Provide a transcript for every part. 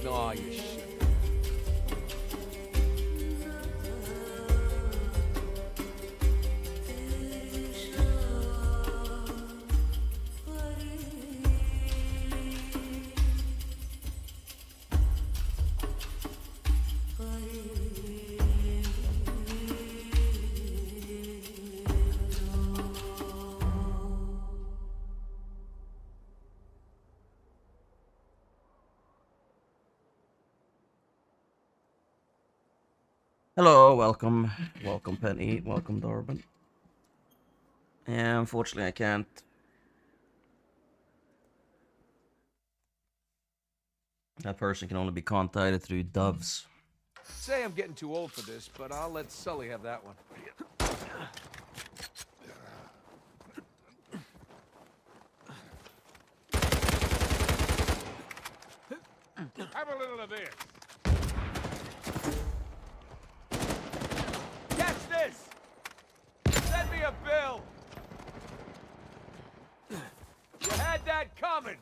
Oh, you shit. Hello, welcome, Penny, welcome Darwin. Yeah, unfortunately I can't. That person can only be contacted through doves. Say I'm getting too old for this, but I'll let Sully have that one. Have a little of this. Catch this! Send me a bill! You had that coming!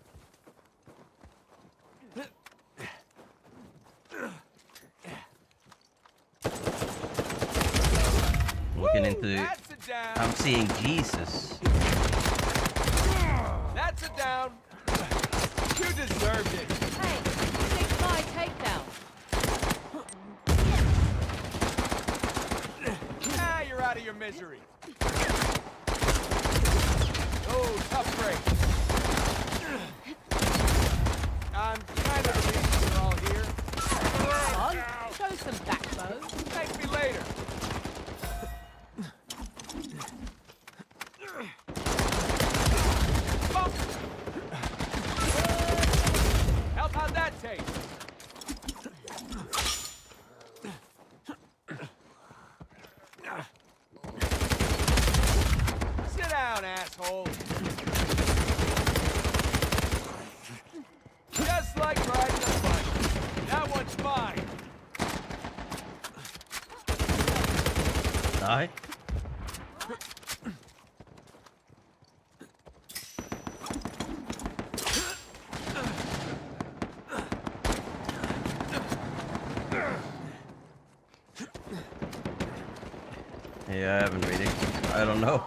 Looking into... That's a down! I'm seeing Jesus. That's a down! You deserved it! Hey, take my takedown. Now you're out of your misery. Oh, tough break. I'm kind of relieved we're all here. Come on, show some backbone. Thank me later. Bump. Help, how'd that taste? Sit down, asshole. Just like riding a bike. That one's mine. Die? Yeah, I haven't really. I don't know.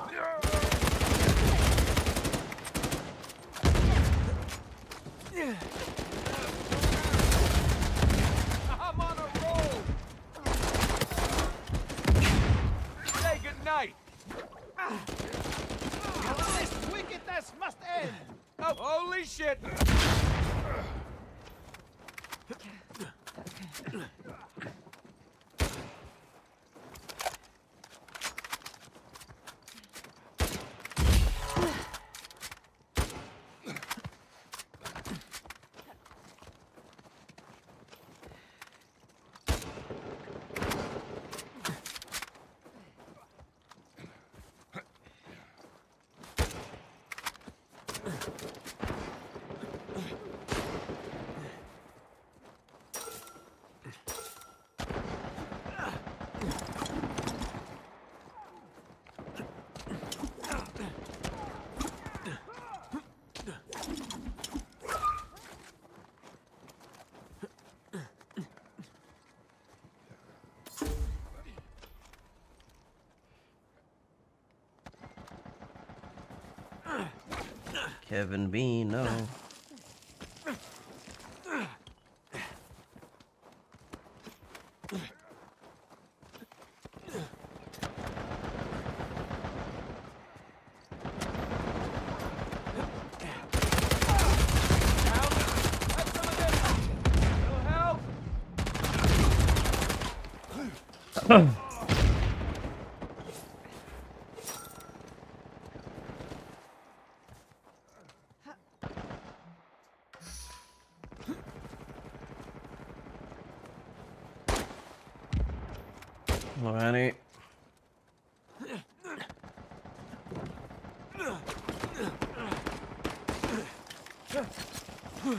I'm on a roll. Say goodnight. This wickedness must end! Oh, holy shit! Kevin Bean, no. Alrighty.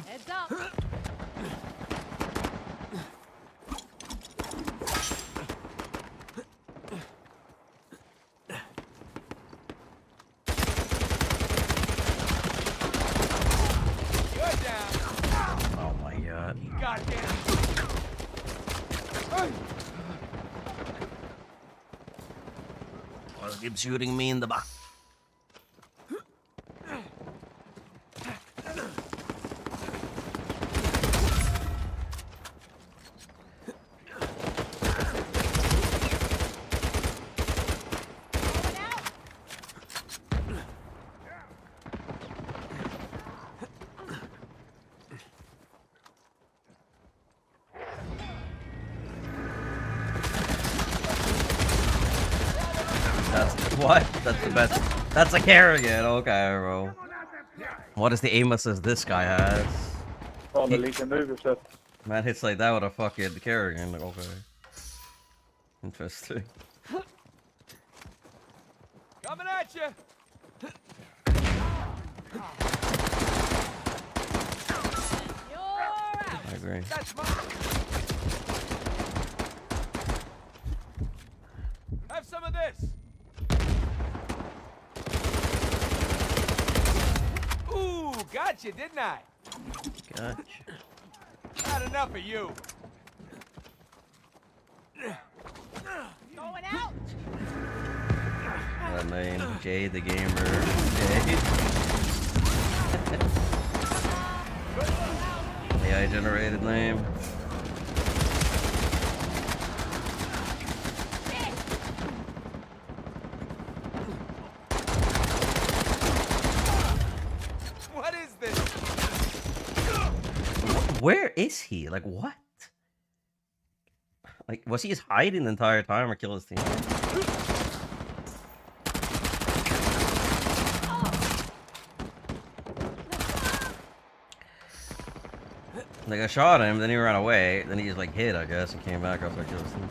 Heads up. You're down. Oh my god. Goddamn. Well, keep shooting me in the back. That's what? That's the best. That's a Kerrigan. Okay, bro. What is the aim assist this guy has? On the lead and move yourself. Man hits like that with a fucking Kerrigan. Like, okay. Interesting. Coming at you. You're out. I agree. That's mine. Have some of this. Ooh, gotcha, didn't I? Gotcha. Not enough of you. Going out. That name, Jay the Gamer. Jay. AI generated name. What is this? Where is he? Like, what? Like, was he just hiding the entire time or kill his team? Like, I shot him, then he ran away, then he just, like, hid, I guess, and came back after I killed his team.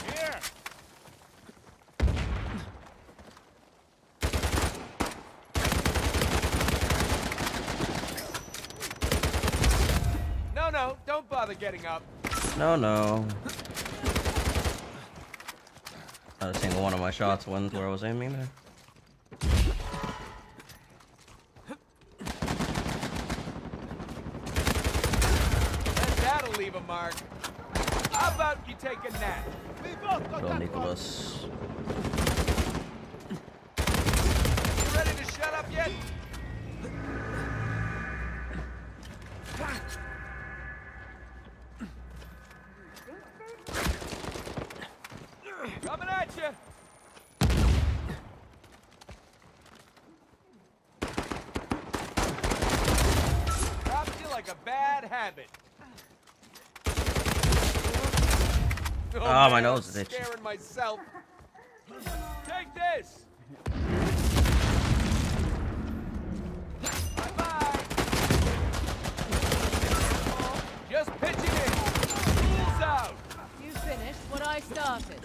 Here. No, don't bother getting up. No, no. Not a single one of my shots went where I was aiming there. That'll leave a mark. How about you take a nap? We both got Well, that Nicholas. You ready to shut up yet? Coming at you. Dropped you like a bad habit. Oh, my man, nose I'm is itchy. scaring myself. Take this. Bye-bye. Just pitching in. Rules out. You finished what I started.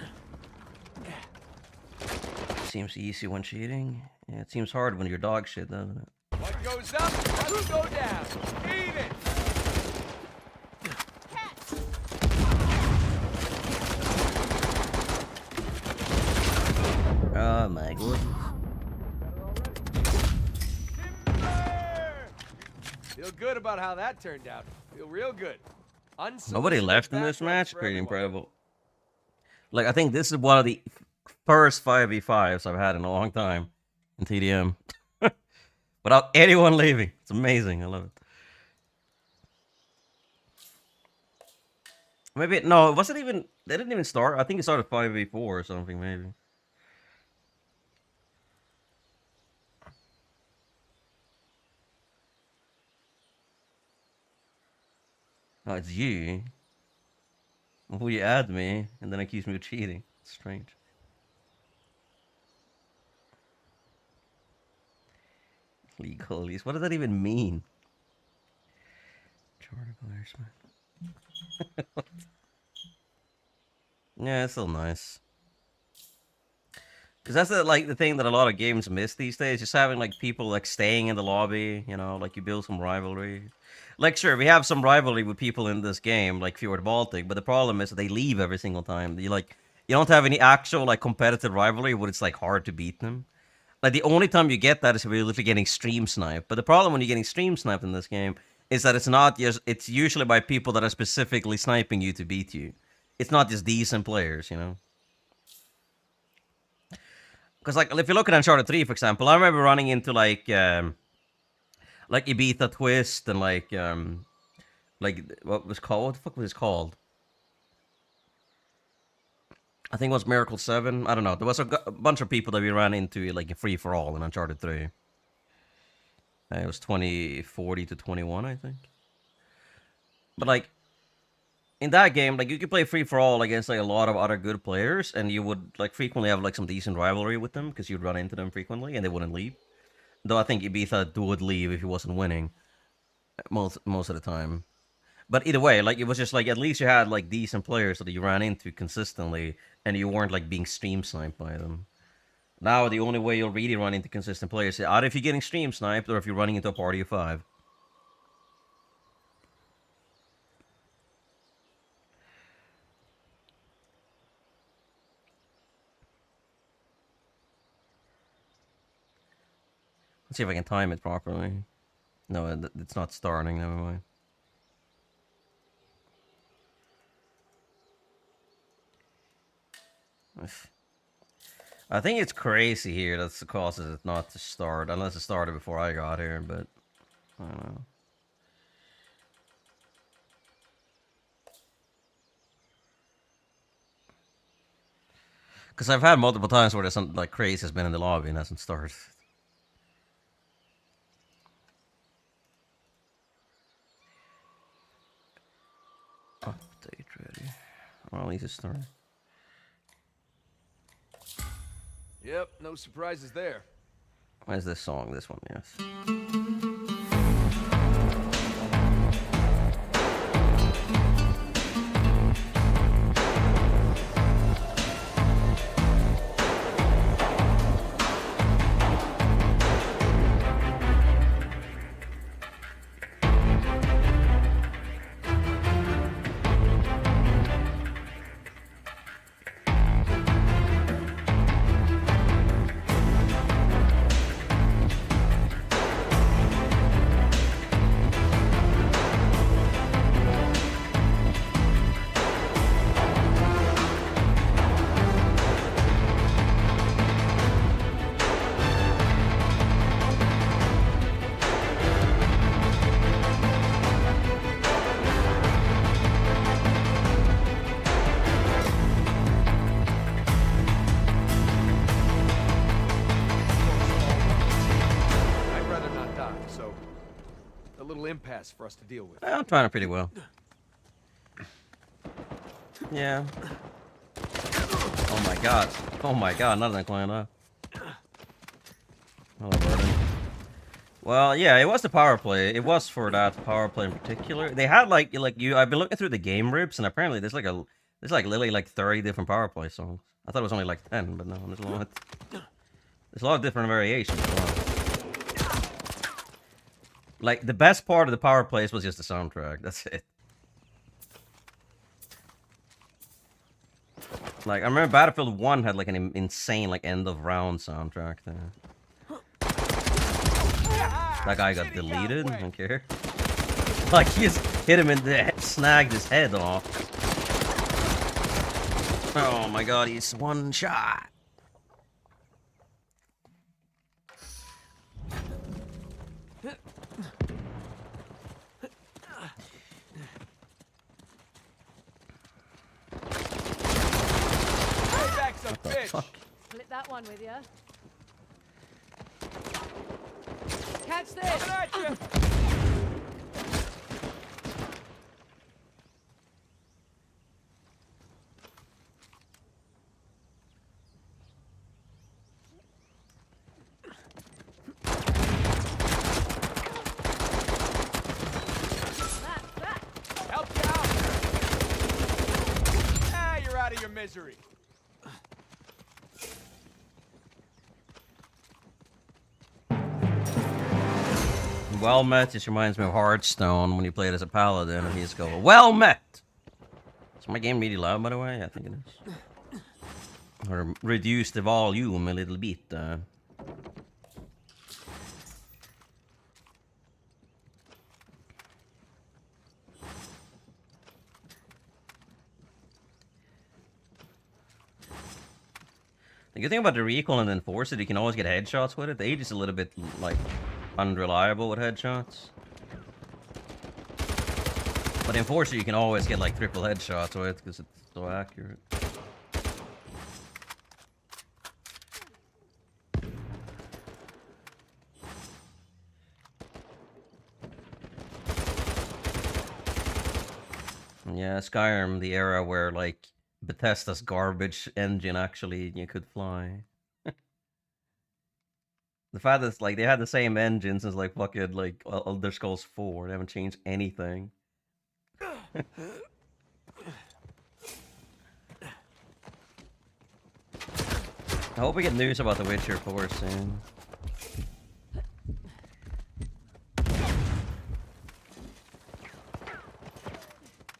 Seems easy when cheating. Yeah, it seems hard when you're dog shit, doesn't it? What goes up must go down. Eat it. Oh my goodness. Feel good about how that turned out. Feel real good. Nobody Unsolicited left in this back rubs match. for Pretty everyone. incredible. Like, I think this is one of the first 5v5s I've had in a long time in TDM. Without anyone leaving. It's amazing. I love it. Maybe, no, it wasn't even, they didn't even start. I think it started 5v4 or something, maybe. Oh, it's you. Will you add me and then accuse me of cheating? It's strange. Legalities. What does that even mean? Jordan players, man. Yeah, it's still nice. Because that's the thing that a lot of games miss these days. Just having like people like staying in the lobby, you know, like you build some rivalry. Like sure, we have some rivalry with people in this game, like Fjord Baltic, but the problem is that they leave every single time. You don't have any actual like competitive rivalry where it's like hard to beat them. Like the only time you get that is if you're literally getting stream sniped. But the problem when you're getting stream sniped in this game is that it's usually by people that are specifically sniping you to beat you. It's not just decent players, you know. Because like if you look at Uncharted 3, for example, I remember running into like Ibiza Twist and like what the fuck was it called? I think it was Miracle 7. I don't know. There was a bunch of people that we ran into like in free for all in Uncharted 3. It was 2040 to 21, I think. But like in that game, like you could play free for all against like a lot of other good players, and you would like frequently have like some decent rivalry with them because you'd run into them frequently and they wouldn't leave. Though I think Ibiza would leave if he wasn't winning most of the time. But either way, like it was just like at least you had like decent players that you ran into consistently, and you weren't like being stream sniped by them. Now the only way you'll really run into consistent players is either if you're getting stream sniped or if you're running into a party of 5. Let's see if I can time it properly. No, it's not starting. Never mind. I think it's crazy here that's the causes it not to start, unless it started before I got here, but I don't know. Because I've had multiple times where there's some like crazy has been in the lobby and hasn't started. Update ready. Well, at least it started. Yep, no surprises there. Where's this song? This one, yes. Impasse for us to deal with. I'm trying it pretty well. Yeah. Oh my god. Oh my god, none of them climbed up. Hello, Burden. Well, yeah, it was the power play. It was for that power play in particular. They had like I've been looking through the game rips, and apparently there's literally like 30 different power play songs. I thought it was only like 10, but no, there's a lot. There's a lot of different variations. Like, the best part of the power plays was just the soundtrack. That's it. Like, I remember Battlefield 1 had, like, an insane, like, end-of-round soundtrack there. That guy got deleted. I don't care. Like, he just hit him in the head, snagged his head off. Oh my god, he's one shot. Payback's a What the bitch. fuck? Split that one with you. Catch this! Coming at you. That. Help you out. Ah, you're out of your misery. Well met just reminds me of Hearthstone when you play it as a paladin and you just go, well met! Is my game really loud, by the way? I think it is. Or reduce the volume a little bit. The good thing about the recoil and enforcer, you can always get headshots with it. The Age is a little bit, like, unreliable with headshots. But enforcer, you can always get, like, triple headshots with because it's so accurate. Yeah, Skyrim, the era where, like, Bethesda's garbage engine actually you could fly. The fact that, like, they had the same engine since, like, fucking, like, Elder Scrolls 4. They haven't changed anything. I hope we get news about The Witcher 4 soon.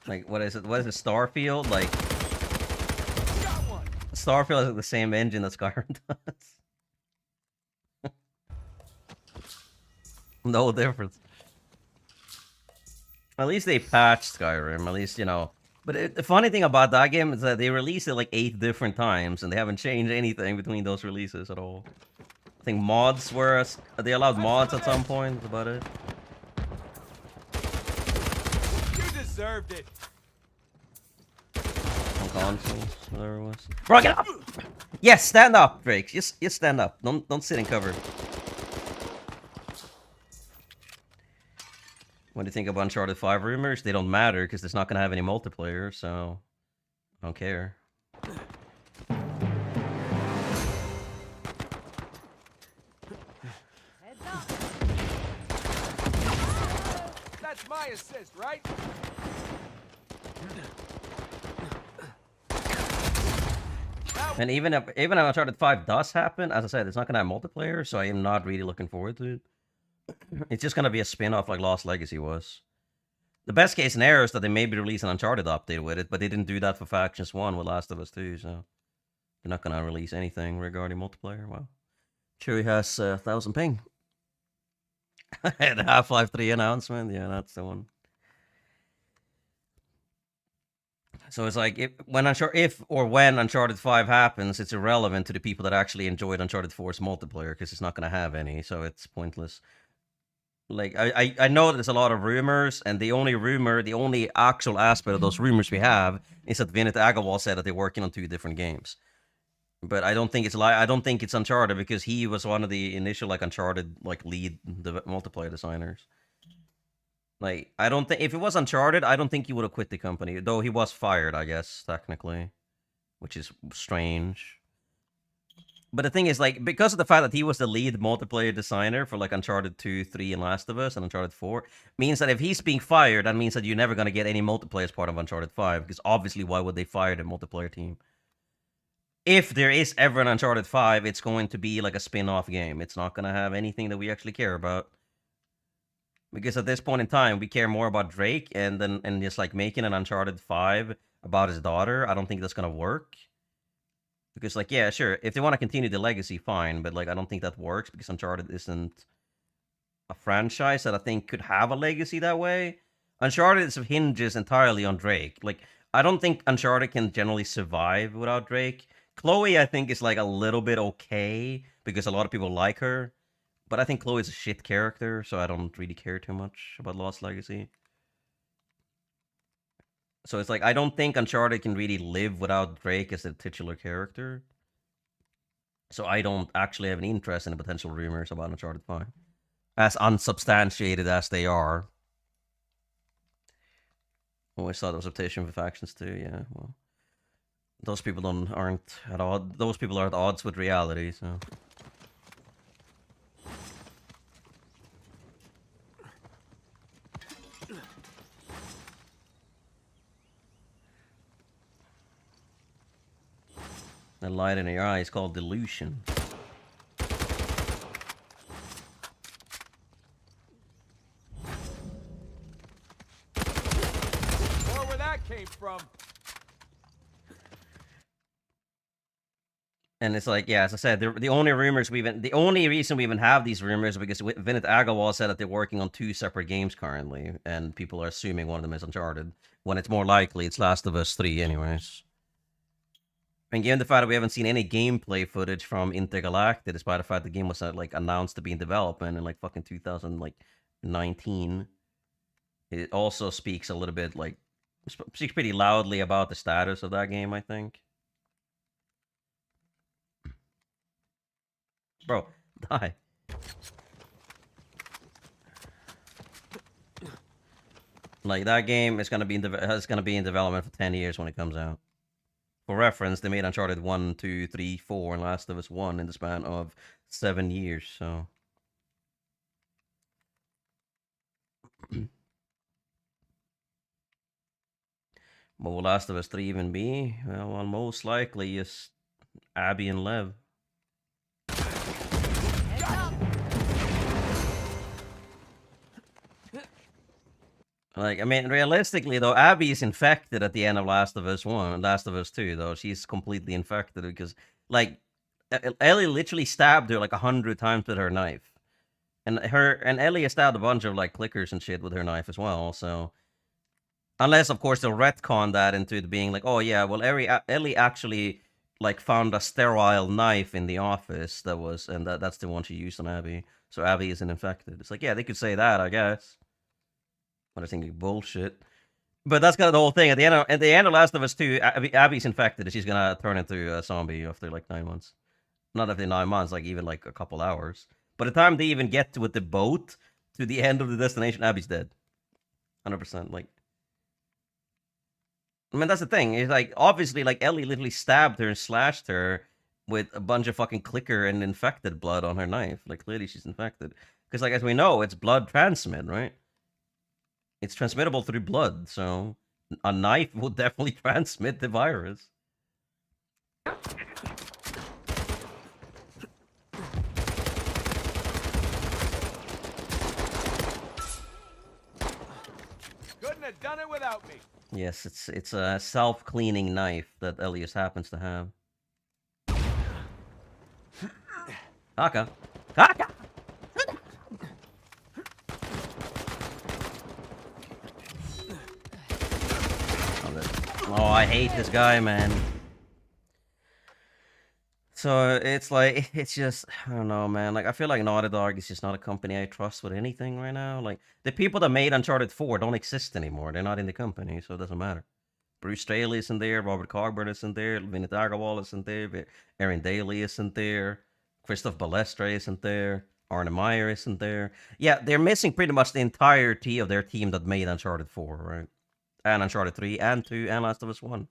Like, what is it? What is it? Starfield? Like, Starfield has the same engine that Skyrim does. No difference. At least they patched Skyrim. At least, you know. But the funny thing about that game is that they released it like 8 different times, and they haven't changed anything between those releases at all. I think mods were... They allowed mods at some point, that's about it. You deserved it. On consoles, whatever it was. Bro, get up! Yes, stand up, Drake. Just stand up. Don't sit in cover. What do you think of Uncharted 5 rumors? They don't matter because it's not going to have any multiplayer, so I don't care. Heads up! That's my assist, right? And even if Uncharted 5 does happen, as I said, it's not going to have multiplayer, so I am not really looking forward to it. It's just going to be a spin-off like Lost Legacy was. The best case scenario is that they maybe release an Uncharted update with it, but they didn't do that for Factions 1 with Last of Us 2, so they're not going to release anything regarding multiplayer. Well, sure he has 1,000 ping. The Half-Life 3 announcement, yeah, that's the one. So it's like, when Uncharted 5 happens, it's irrelevant to the people that actually enjoyed Uncharted 4's multiplayer, because it's not going to have any, so it's pointless. Like, I know there's a lot of rumors, and the only actual aspect of those rumors we have is that Vinit Agarwal said that they're working on 2 different games. But I don't think it's Uncharted, because he was one of the initial, like, Uncharted, like, lead multiplayer designers. Like, I don't think... If it was Uncharted, I don't think he would have quit the company. Though he was fired, I guess, technically. Which is strange. But the thing is, like, because of the fact that he was the lead multiplayer designer for, like, Uncharted 2, 3, and Last of Us, and Uncharted 4, means that if he's being fired, that means that you're never going to get any multiplayer as part of Uncharted 5. Because obviously, why would they fire the multiplayer team? If there is ever an Uncharted 5, it's going to be, like, a spin-off game. It's not going to have anything that we actually care about. Because at this point in time, we care more about Drake, and just, like, making an Uncharted 5 about his daughter, I don't think that's going to work. Because, like, yeah, sure, if they want to continue the legacy, fine, but, like, I don't think that works, because Uncharted isn't a franchise that I think could have a legacy that way. Uncharted hinges entirely on Drake. Like, I don't think Uncharted can generally survive without Drake. Chloe, I think, is like a little bit okay because a lot of people like her. But I think Chloe's a shit character, so I don't really care too much about Lost Legacy. So it's like, I don't think Uncharted can really live without Drake as the titular character. So I don't actually have any interest in the potential rumors about Uncharted 5. As unsubstantiated as they are. Always thought it was reputation for factions too, yeah, well. Those people aren't at odd. Those people are at odds with reality, so. The light in your eye is called delusion. More where that came from. And it's like, yeah, as I said, the only reason we even have these rumors is because Vinit Agarwal said that they're working on 2 separate games currently, and people are assuming one of them is Uncharted, when it's more likely it's Last of Us 3 anyways. And given the fact that we haven't seen any gameplay footage from Intergalactic, despite the fact the game was like announced to be in development in like fucking 2019, it also speaks a little bit like speaks pretty loudly about the status of that game, I think. Bro, die. Like, that game is gonna be in development for 10 years when it comes out. For reference, they made Uncharted 1, 2, 3, 4, and Last of Us 1 in the span of 7 years, so. What will Last of Us 3 even be? Well, most likely is Abby and Lev. Like, I mean, realistically, though, Abby is infected at the end of Last of Us 1 and Last of Us 2, though. She's completely infected because, like, Ellie literally stabbed her like 100 times with her knife. And Ellie has stabbed a bunch of, like, clickers and shit with her knife as well, so. Unless, of course, they'll retcon that into it being like, oh, yeah, well, Ellie actually, like, found a sterile knife in the office and that's the one she used on Abby. So Abby isn't infected. It's like, yeah, they could say that, I guess. But I think bullshit. But that's kind of the whole thing. At the end of Last of Us 2, Abby's infected. She's gonna turn into a zombie after like 9 months. Not after 9 months, like even like a couple hours. By the time they even get with the boat to the end of the destination, Abby's dead. 100%. Like, I mean, that's the thing. It's like, obviously, like, Ellie literally stabbed her and slashed her with a bunch of fucking clicker and infected blood on her knife. Like, clearly she's infected. Because, like, as we know, it's blood transmit, right? It's transmittable through blood, so a knife will definitely transmit the virus. Couldn't have done it without me. Yes, it's a self-cleaning knife that Elias happens to have. Haka! Haka! Oh, I hate this guy, man. So it's like, it's just, I don't know, man. Like, I feel like Naughty Dog is just not a company I trust with anything right now. Like, the people that made Uncharted 4 don't exist anymore. They're not in the company, so it doesn't matter. Bruce Straley isn't there, Robert Cogburn isn't there, Vinit Agarwal isn't there, Aaron Daly isn't there, Christoph Balestre isn't there, Arne Meyer isn't there. Yeah, they're missing pretty much the entirety of their team that made Uncharted 4, right? And Uncharted 3, and 2, and Last of Us 1.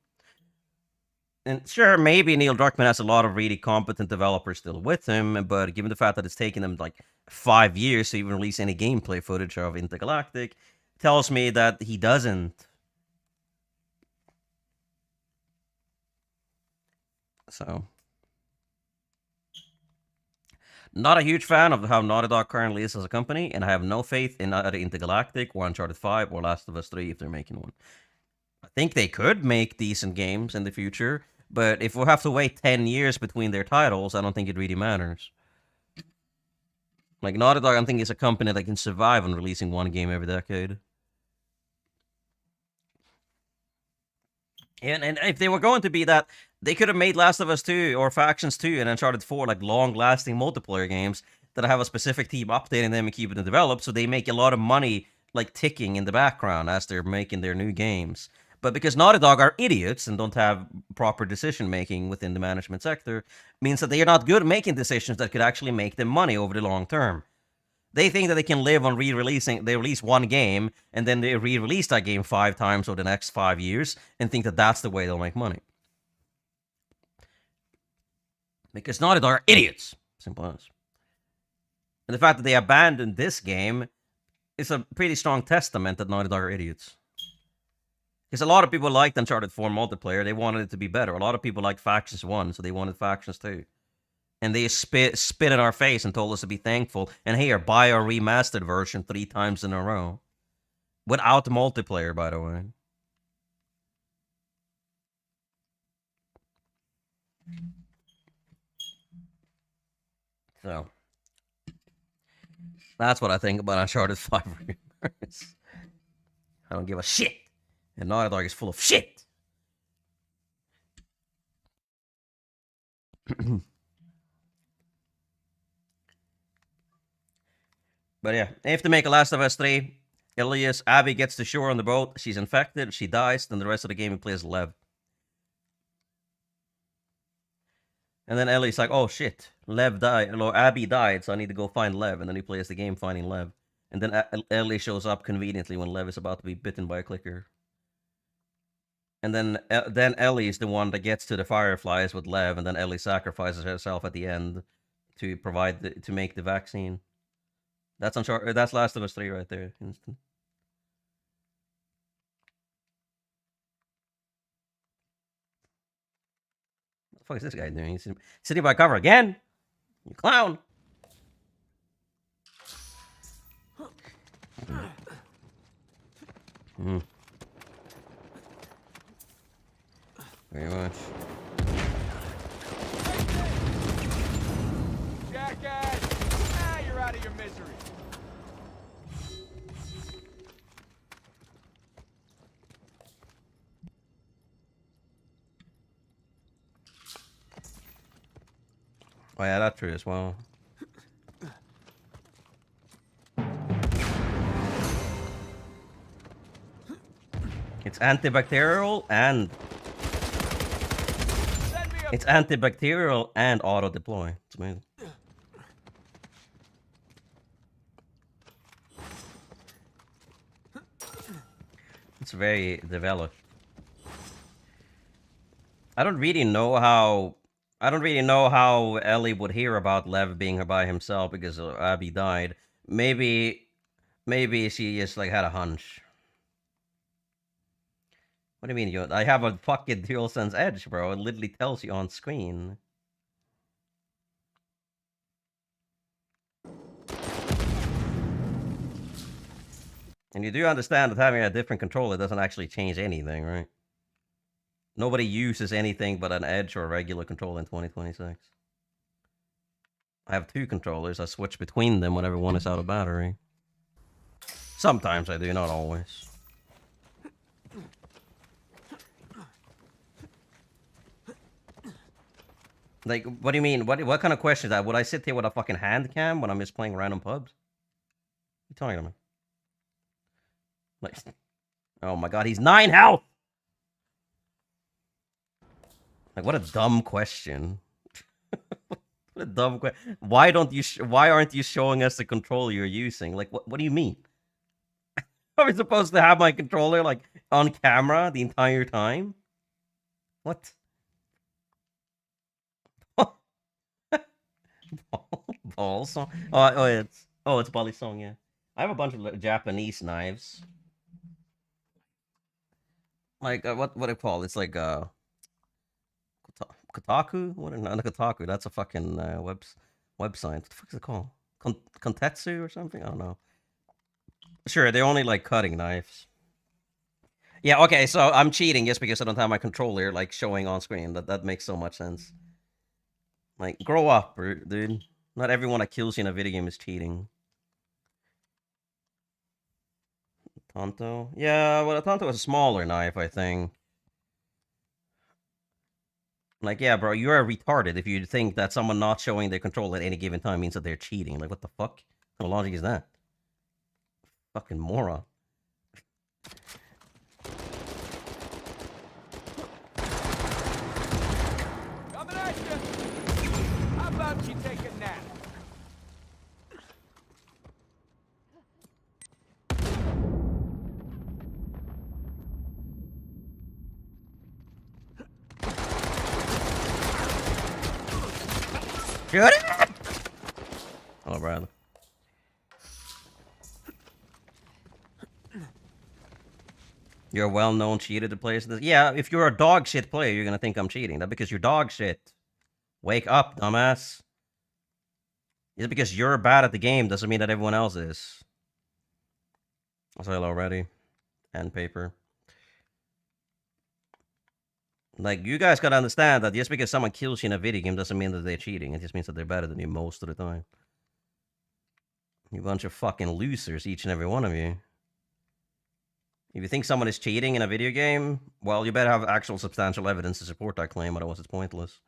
And sure, maybe Neil Druckmann has a lot of really competent developers still with him, but given the fact that it's taken them like 5 years to even release any gameplay footage of Intergalactic, tells me that he doesn't. So, not a huge fan of how Naughty Dog currently is as a company, and I have no faith in either Intergalactic or Uncharted 5 or Last of Us 3 if they're making one. I think they could make decent games in the future, but if we'll have to wait 10 years between their titles, I don't think it really matters. Like, Naughty Dog, I think, is a company that can survive on releasing one game every decade. And if they were going to be that, they could have made Last of Us 2 or Factions 2 and Uncharted 4 like long-lasting multiplayer games that have a specific team updating them and keeping them developed, so they make a lot of money like ticking in the background as they're making their new games. But because Naughty Dog are idiots and don't have proper decision making within the management sector, means that they are not good at making decisions that could actually make them money over the long term. They think that they can live on re-releasing. They release one game and then they re-release that game 5 times over the next 5 years and think that that's the way they'll make money. Because Naughty Dog are idiots. Simple as. And the fact that they abandoned this game is a pretty strong testament that Naughty Dog are idiots. Because a lot of people liked Uncharted 4 multiplayer. They wanted it to be better. A lot of people liked Factions 1, so they wanted Factions 2. And they spit in our face and told us to be thankful. And here, buy our remastered version 3 times in a row. Without multiplayer, by the way. So. That's what I think about Uncharted 5 Rebirth. I don't give a shit. And Naughty Dog is full of shit. But yeah, if they make a Last of Us 3, Elias, Abby gets to shore on the boat. She's infected. She dies. Then the rest of the game he plays Lev. And then Ellie's like, oh shit, Lev died. Or Abby died, so I need to go find Lev. And then he plays the game finding Lev. And then Ellie shows up conveniently when Lev is about to be bitten by a clicker. And then Ellie is the one that gets to the Fireflies with Lev, and then Ellie sacrifices herself at the end to provide to make the vaccine. That's Uncharted. That's Last of Us 3 right there. Instant. What the fuck is this guy doing? He's sitting by cover again? You clown! Very much. Jackass! Now you're out of your misery. Oh yeah, that's true as well. It's antibacterial and it's antibacterial and auto deploy. It's amazing. It's very developed. I don't really know how Ellie would hear about Lev being by himself because Abby died. Maybe she just like had a hunch. What do you mean? I have a fucking DualSense Edge, bro. It literally tells you on screen. And you do understand that having a different controller doesn't actually change anything, right? Nobody uses anything but an Edge or a regular controller in 2026. I have 2 controllers. I switch between them whenever one is out of battery. Sometimes I do, not always. Like, what do you mean? What kind of question is that? Would I sit here with a fucking hand cam when I'm just playing random pubs? What are you talking about? Like, oh my god, he's 9 health! Like, what a dumb question. What a dumb question. Why aren't you showing us the controller you're using? Like, what do you mean? Are we supposed to have my controller, like, on camera the entire time? What? Ball song? It's Bali song, yeah. I have a bunch of Japanese knives. Like, what do you call it? It's like, Kotaku? What? Not Kotaku. That's a fucking website. What the fuck is it called? Kontetsu or something? I don't know. Sure, they're only like cutting knives. Yeah, okay, so I'm cheating just because I don't have my controller like showing on screen. That makes so much sense. Like, grow up, dude. Not everyone that kills you in a video game is cheating. Tonto? Yeah, well, a Tonto is a smaller knife, I think. Like, yeah, bro, you are retarded if you think that someone not showing their control at any given time means that they're cheating. Like, what the fuck? What logic is that? Fucking moron. Coming at you. How about you take a nap? Shoot it! Oh, brother. You're a well-known cheater to play this. Yeah, if you're a dog shit player, you're gonna think I'm cheating. That's because you're dog shit. Wake up, dumbass. Just because you're bad at the game doesn't mean that everyone else is. I said already. And paper. Like, you guys gotta understand that just because someone kills you in a video game doesn't mean that they're cheating. It just means that they're better than you most of the time. You bunch of fucking losers, each and every one of you. If you think someone is cheating in a video game, well, you better have actual substantial evidence to support that claim, otherwise it's pointless.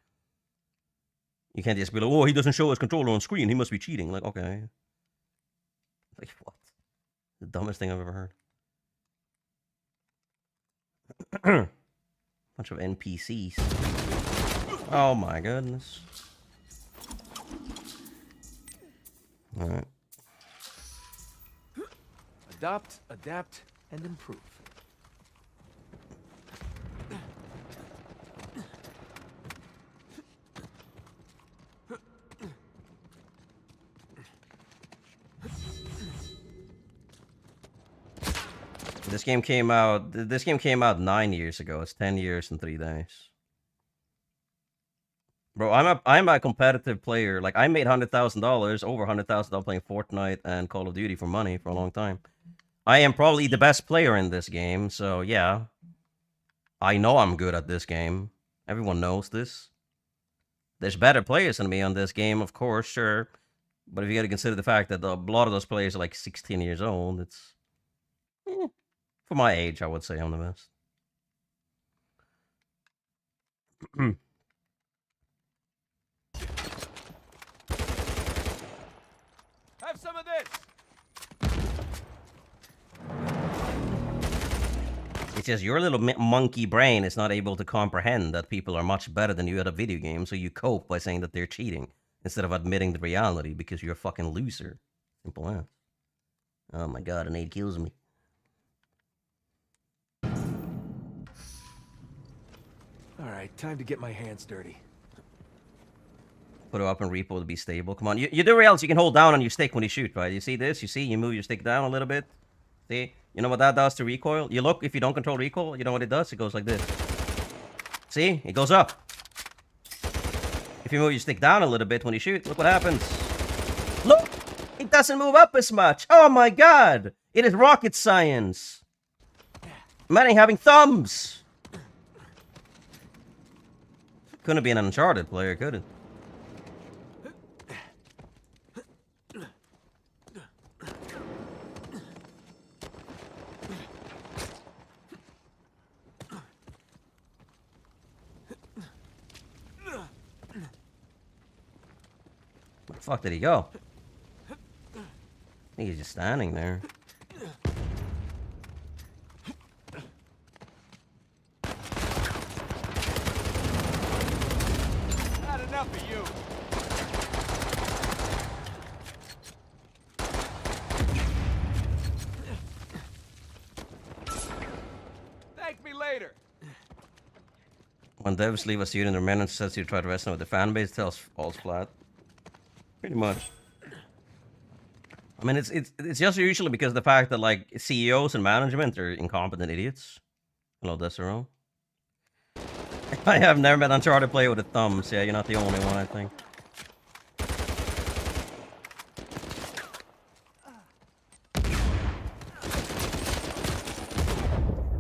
You can't just be like, oh, he doesn't show his controller on screen, he must be cheating. Like, okay. Like, what? The dumbest thing I've ever heard. Bunch of NPCs. Oh my goodness. Alright. Adopt, adapt, and improve. This game came out 9 years ago. It's 10 years and 3 days. Bro, I'm a competitive player. Like, I made $100,000, over $100,000 playing Fortnite and Call of Duty for money for a long time. I am probably the best player in this game, so yeah. I know I'm good at this game. Everyone knows this. There's better players than me on this game, of course, sure. But if you gotta consider the fact that a lot of those players are like 16 years old, it's... for my age, I would say I'm the best. Have some of this. It's just your little monkey brain is not able to comprehend that people are much better than you at a video game, so you cope by saying that they're cheating instead of admitting the reality because you're a fucking loser. Simple as. Oh my god, an 8 kills me. Alright, time to get my hands dirty. Put it up in repo to be stable. Come on, you do realize you can hold down on your stick when you shoot, right? You see this? You see? You move your stick down a little bit. See? You know what that does to recoil? You look, if you don't control recoil, you know what it does? It goes like this. See? It goes up. If you move your stick down a little bit when you shoot, look what happens. Look! It doesn't move up as much. Oh my god! It is rocket science. Man ain't having thumbs. Couldn't be an Uncharted player, could it? Where the fuck did he go? I think he's just standing there. Not enough of you. Thank me later. When devs leave a student or manager says you try to resonate with the fan base, tells falls flat. Pretty much. I mean, it's just usually because of the fact that like CEOs and management are incompetent idiots. Hello, Desero. I have never met Uncharted player with a thumbs. Yeah, you're not the only one, I think.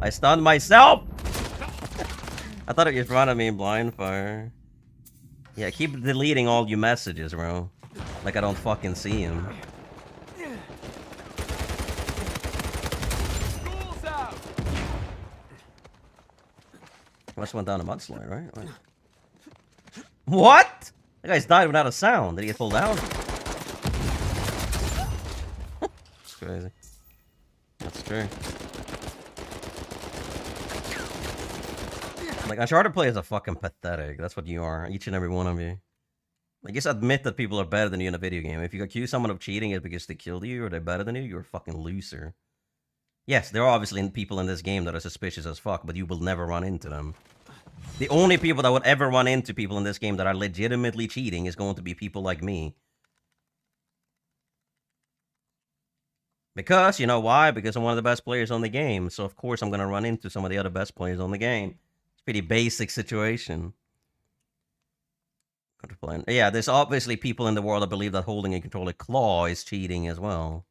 I stunned myself! I thought it was in front of me in blind fire. Yeah, keep deleting all your messages, bro. Like I don't fucking see him. School's out. Must went down a mudslide, right? What? That guy's died without a sound. Did he get pulled down? It's crazy. That's true. Like, Uncharted players are fucking pathetic. That's what you are. Each and every one of you. Like, just admit that people are better than you in a video game. If you accuse someone of cheating it because they killed you or they're better than you, you're a fucking loser. Yes, there are obviously people in this game that are suspicious as fuck, but you will never run into them. The only people that would ever run into people in this game that are legitimately cheating is going to be people like me. Because, you know why? Because I'm one of the best players on the game. So, of course, I'm going to run into some of the other best players on the game. It's a pretty basic situation. Yeah, there's obviously people in the world that believe that holding a controller claw is cheating as well.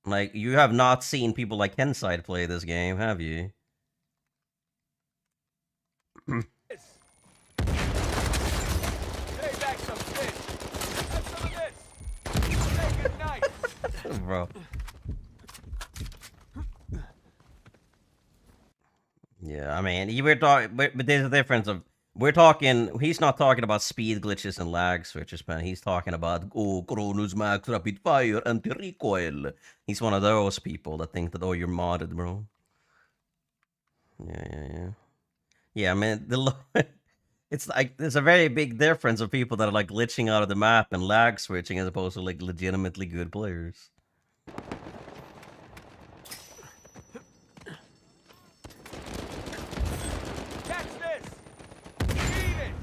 Like, you have not seen people like Kenside play this game, have you? Take back some fish. Have some of this. Say good night. Bro. Yeah, I mean, you were talking, but there's a difference of, we're talking, he's not talking about speed glitches and lag switches, man. He's talking about, oh, Cronus Max, rapid fire, anti-recoil. He's one of those people that think that, oh, you're modded, bro. Yeah. Yeah, I mean, it's like, there's a very big difference of people that are like glitching out of the map and lag switching as opposed to like legitimately good players. Catch this. Eat it.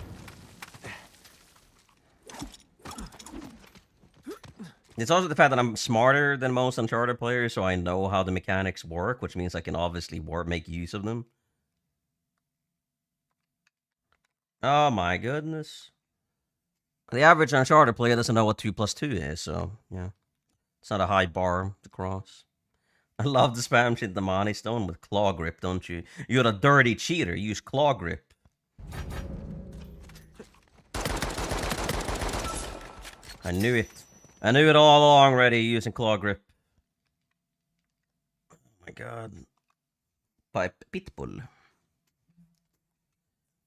It's also the fact that I'm smarter than most Uncharted players, so I know how the mechanics work, which means I can obviously make use of them. Oh my goodness. The average Uncharted player doesn't know what 2 plus 2 is, so, yeah. It's not a high bar to cross. I love the spam shit the Money Stone with claw grip, don't you? You're a dirty cheater. Use claw grip. I knew it. I knew it all along already, using claw grip. Oh my god. By Pitbull.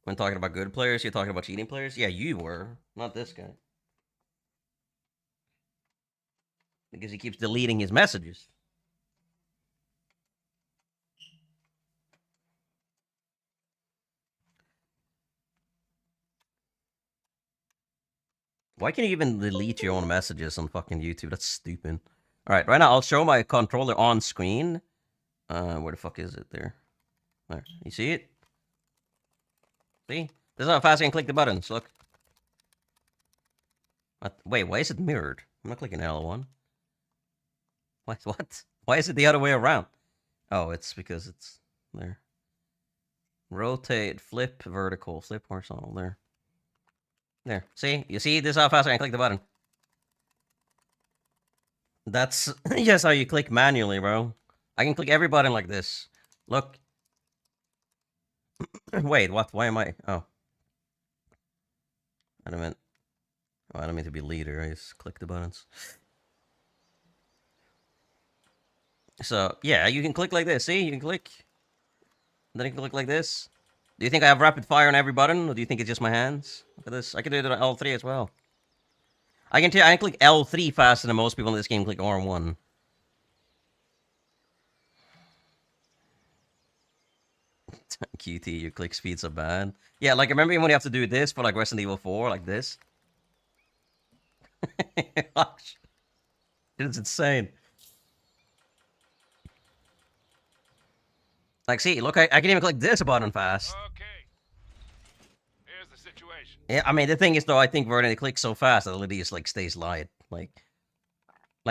When talking about good players, you're talking about cheating players? Yeah, you were. Not this guy. Because he keeps deleting his messages. Why can you even delete your own messages on fucking YouTube? That's stupid. Alright, right now I'll show my controller on screen. Where the fuck is it there? There. You see it? See? This is how fast I can click the buttons, look. What? Wait, why is it mirrored? I'm not clicking L1. What? Why is it the other way around? Oh, it's because it's there. Rotate, flip, vertical, flip horizontal, there. There. See? You see? This is how fast I can click the button. That's just how you click manually, bro. I can click every button like this. Look. Wait, what? Why am I? Oh. I don't mean to be leader. I just click the buttons. So, yeah, you can click like this. See? You can click. Then you can click like this. Do you think I have rapid fire on every button? Or do you think it's just my hands? Look at this. I can do it on L3 as well. I can click L3 faster than most people in this game click R1. QT, your click speeds are bad. Yeah, like, remember when you have to do this for, like, Resident Evil 4? Like this? It's insane. Like, see, look, I can even click this button fast. Okay. Here's the situation. Yeah, I mean, the thing is, though, I think we're gonna click so fast that it just, like, stays light. Like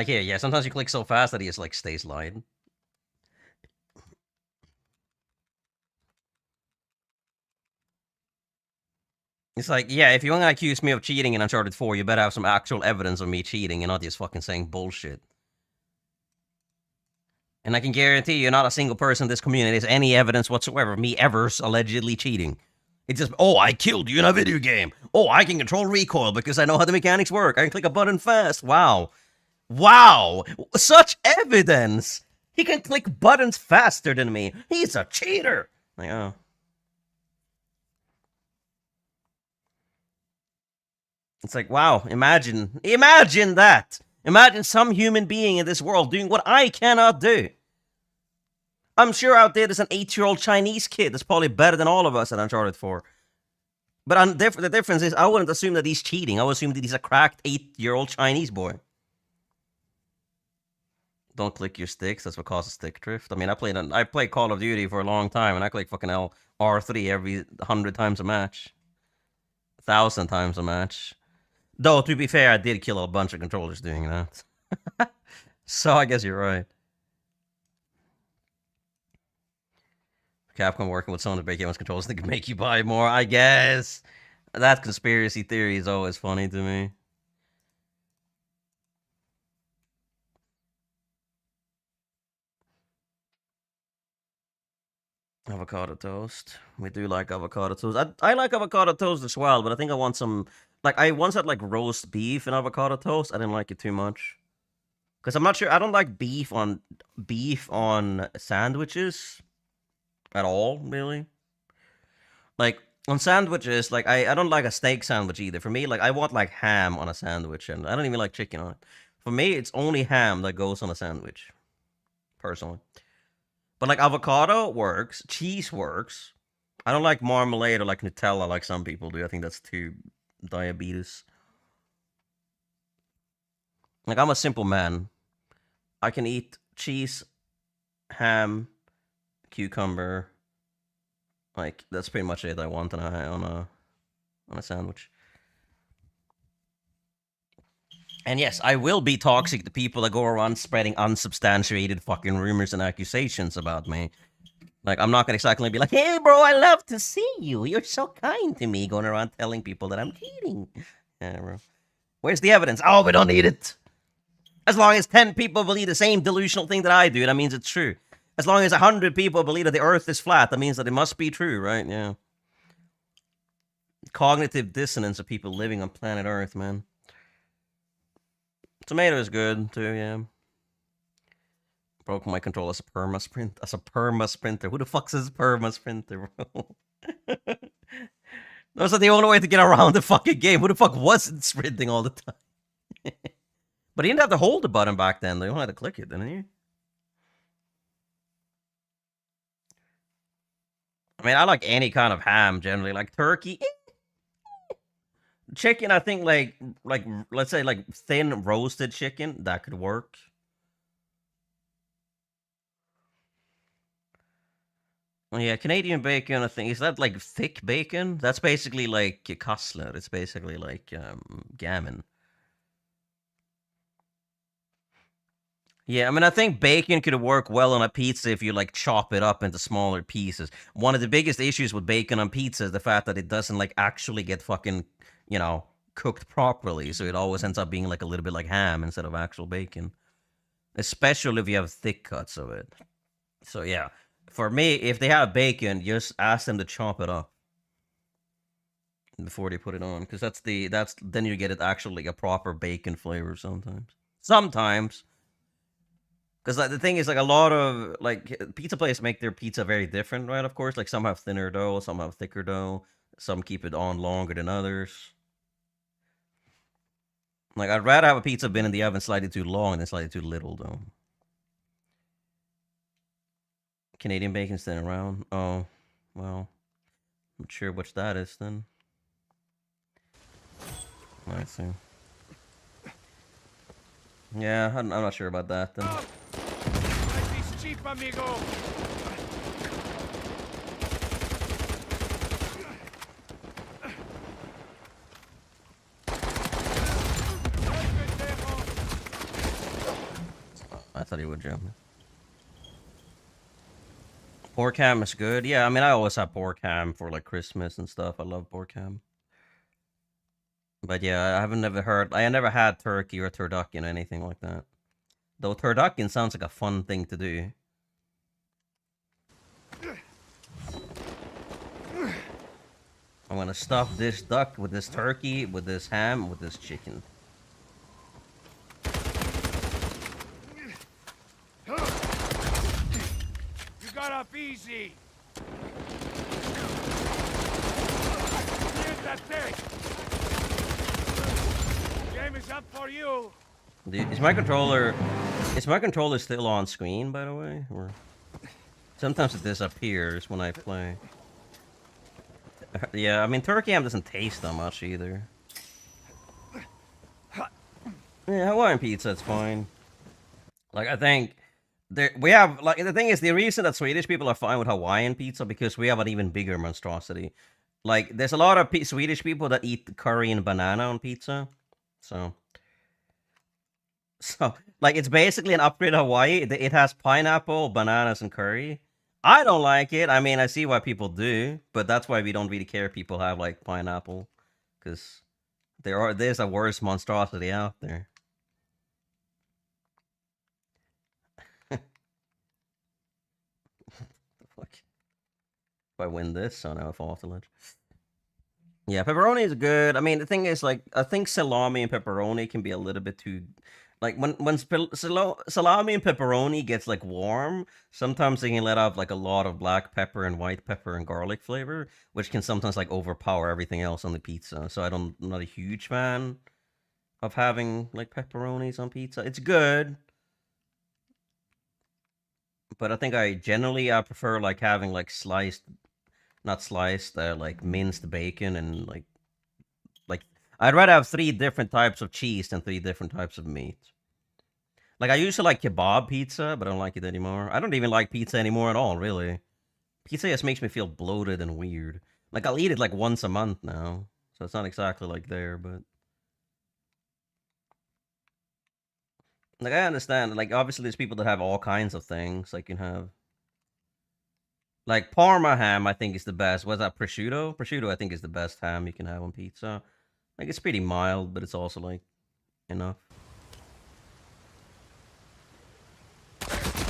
here, yeah, sometimes you click so fast that it just, like, stays light. It's like, yeah, if you want to accuse me of cheating in Uncharted 4, you better have some actual evidence of me cheating and not just fucking saying bullshit. And I can guarantee you, not a single person in this community has any evidence whatsoever of me ever allegedly cheating. It's just, oh, I killed you in a video game. Oh, I can control recoil because I know how the mechanics work. I can click a button fast. Wow. Wow. Such evidence. He can click buttons faster than me. He's a cheater. Like, oh. It's like, wow, imagine that. Imagine some human being in this world doing what I cannot do. I'm sure out there there's an 8-year-old Chinese kid that's probably better than all of us at Uncharted 4. But the difference is I wouldn't assume that he's cheating. I would assume that he's a cracked 8-year-old Chinese boy. Don't click your sticks. That's what causes stick drift. I mean, I played Call of Duty for a long time, and I click fucking R3 every 100 times a match. 1,000 times a match. Though, to be fair, I did kill a bunch of controllers doing that. So I guess you're right. Capcom working with someone to break everyone's controllers that can make you buy more, I guess. That conspiracy theory is always funny to me. Avocado toast. We do like avocado toast. I like avocado toast as well, but I think I want some... Like, I once had, like, roast beef and avocado toast. I didn't like it too much. Because I'm not sure... I don't like beef on sandwiches. At all, really. Like, on sandwiches, like, I don't like a steak sandwich either. For me, like, I want, like, ham on a sandwich. And I don't even like chicken on it. For me, it's only ham that goes on a sandwich. Personally. But, like, avocado works. Cheese works. I don't like marmalade or, like, Nutella like some people do. I think that's too diabetes. Like, I'm a simple man. I can eat cheese, ham, cucumber. Like, that's pretty much it I want on a sandwich. And yes, I will be toxic to people that go around spreading unsubstantiated fucking rumors and accusations about me. Like, I'm not gonna exactly be like, hey bro, I love to see you. You're so kind to me, going around telling people that I'm cheating. Yeah, bro. Where's the evidence? Oh, we don't need it. As long as 10 people believe the same delusional thing that I do, that means it's true. As long as 100 people believe that the Earth is flat, that means that it must be true, right? Yeah. Cognitive dissonance of people living on planet Earth, man. Tomato is good, too, yeah. Broke my control as a perma sprint. As a perma sprinter. Who the fuck says perma sprinter, bro? Those are the only way to get around the fucking game. Who the fuck wasn't sprinting all the time? But you didn't have to hold the button back then, though. You only had to click it, didn't you? I mean, I like any kind of ham, generally. Like turkey. Chicken, I think, like, let's say, like, thin roasted chicken. That could work. Yeah, Canadian bacon, I think. Is that, like, thick bacon? That's basically, like, cutlet. It's basically, like, gammon. Yeah, I mean, I think bacon could work well on a pizza if you, like, chop it up into smaller pieces. One of the biggest issues with bacon on pizza is the fact that it doesn't, like, actually get fucking, you know, cooked properly. So it always ends up being, like, a little bit like ham instead of actual bacon. Especially if you have thick cuts of it. So, yeah. For me, if they have bacon, just ask them to chop it up before they put it on. Because then you get it actually, like, a proper bacon flavor sometimes. Sometimes. Because like, the thing is, like, a lot of, like, pizza places make their pizza very different, right? Of course, like, some have thinner dough, some have thicker dough, some keep it on longer than others. Like, I'd rather have a pizza been in the oven slightly too long than slightly too little, though. Canadian bacon's thin around. Oh, well, I'm not sure which that is then. I see. Yeah, I'm not sure about that then. Life is cheap, amigo. I thought he would jump. Pork ham is good. Yeah, I mean, I always have pork ham for, like, Christmas and stuff. I love pork ham. But yeah, I never had turkey or turducken or anything like that. Though turducken sounds like a fun thing to do. I'm gonna stuff this duck with this turkey, with this ham, with this chicken. You got off easy. Here's that thing. for you. Dude, is my controller still on screen, by the way? Or sometimes it disappears when I play. Yeah, I mean, turkey ham doesn't taste that much either. Yeah, Hawaiian pizza, it's fine. Like, I think we have, like, the thing is, the reason that Swedish people are fine with Hawaiian pizza because we have an even bigger monstrosity. Like, there's a lot of Swedish people that eat curry and banana on pizza. So, like, it's basically an upgrade of Hawaii. It has pineapple, bananas, and curry. I don't like it. I mean, I see why people do, but that's why we don't really care if people have, like, pineapple. Because there's a worse monstrosity out there. Fuck. If I win this, so now I fall off the ledge. Yeah, pepperoni is good. I mean, the thing is, like, I think salami and pepperoni can be a little bit too, like, when salami and pepperoni gets like warm, sometimes they can let off like a lot of black pepper and white pepper and garlic flavor, which can sometimes like overpower everything else on the pizza. So I'm not a huge fan of having like pepperonis on pizza. It's good, but I think I prefer like having like not sliced, like minced bacon and like I'd rather have 3 different types of cheese than 3 different types of meat. Like I used to like kebab pizza, but I don't like it anymore. I don't even like pizza anymore at all, really. Pizza just makes me feel bloated and weird. Like I'll eat it like once a month now, so it's not exactly like there, but like I understand. Like obviously, there's people that have all kinds of things. Like you can have. Like Parma ham, I think is the best. What's that, prosciutto? Prosciutto, I think, is the best ham you can have on pizza. Like, it's pretty mild, but it's also, like, enough.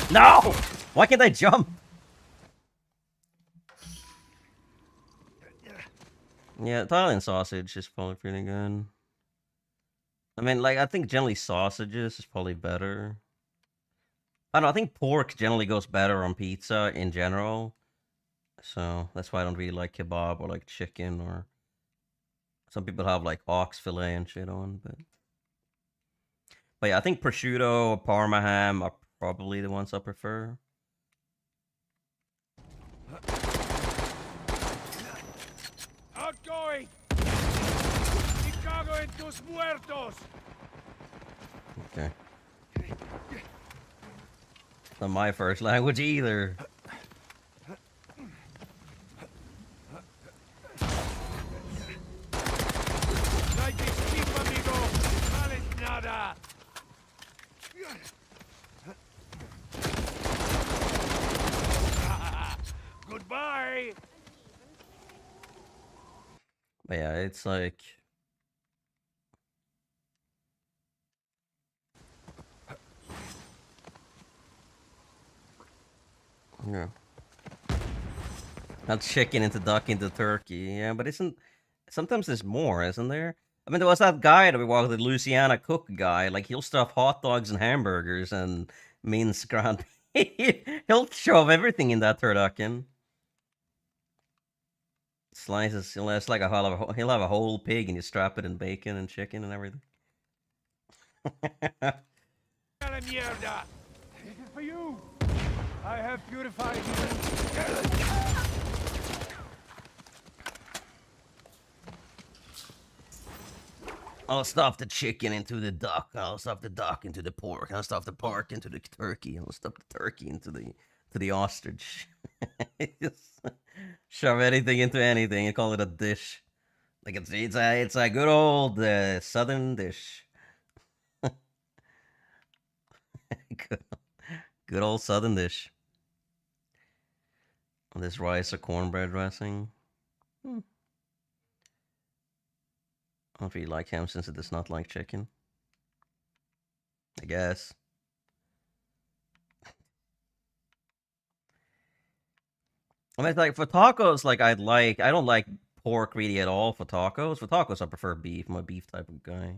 No! Why can't I jump? Yeah, Italian sausage is probably pretty good. I mean, like, I think generally sausages is probably better. I don't know, I think pork generally goes better on pizza in general. So, that's why I don't really like kebab or, like, chicken or... Some people have, like, ox fillet and shit on, but yeah, I think prosciutto or Parma ham are probably the ones I prefer. Outgoing. Chicago en tus muertos. Okay. Not my first language either. Goodbye. But yeah, it's like... Yeah. Not chicken into duck into turkey. Yeah, but isn't... Sometimes there's more, isn't there? I mean, there was that guy that we walked, the Louisiana cook guy. Like, he'll stuff hot dogs and hamburgers and minced ground beef. He'll shove everything in that turducken. Slices, he'll have like he'll have a whole pig and you strap it in bacon and chicken and everything. Mierda. This is for you. I have purified you. I'll stuff the chicken into the duck. I'll stuff the duck into the pork. I'll stuff the pork into the turkey. I'll stuff the turkey into the ostrich. Just shove anything into anything and call it a dish. Like it's a good old southern dish. good old southern dish. This rice or cornbread dressing. I don't really like ham since it does not like chicken. I guess. I mean, like for tacos, like I don't like pork really at all for tacos. For tacos, I prefer beef. I'm a beef type of guy.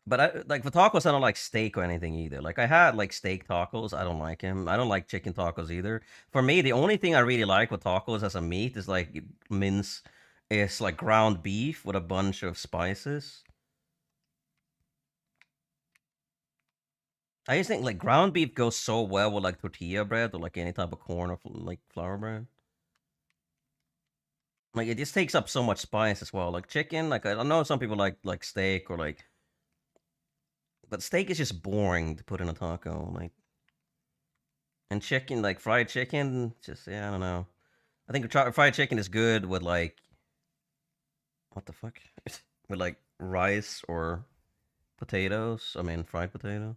But like for tacos, I don't like steak or anything either. Like I had like steak tacos. I don't like them. I don't like chicken tacos either. For me, the only thing I really like with tacos as a meat is like mince is like ground beef with a bunch of spices. I just think like ground beef goes so well with like tortilla bread or like any type of corn or like flour bread. Like it just takes up so much spice as well. Like chicken, like I know some people like steak or like, but steak is just boring to put in a taco. Like, and chicken, like fried chicken, just yeah, I don't know. I think fried chicken is good with like, what the fuck, with like rice or potatoes. I mean fried potatoes.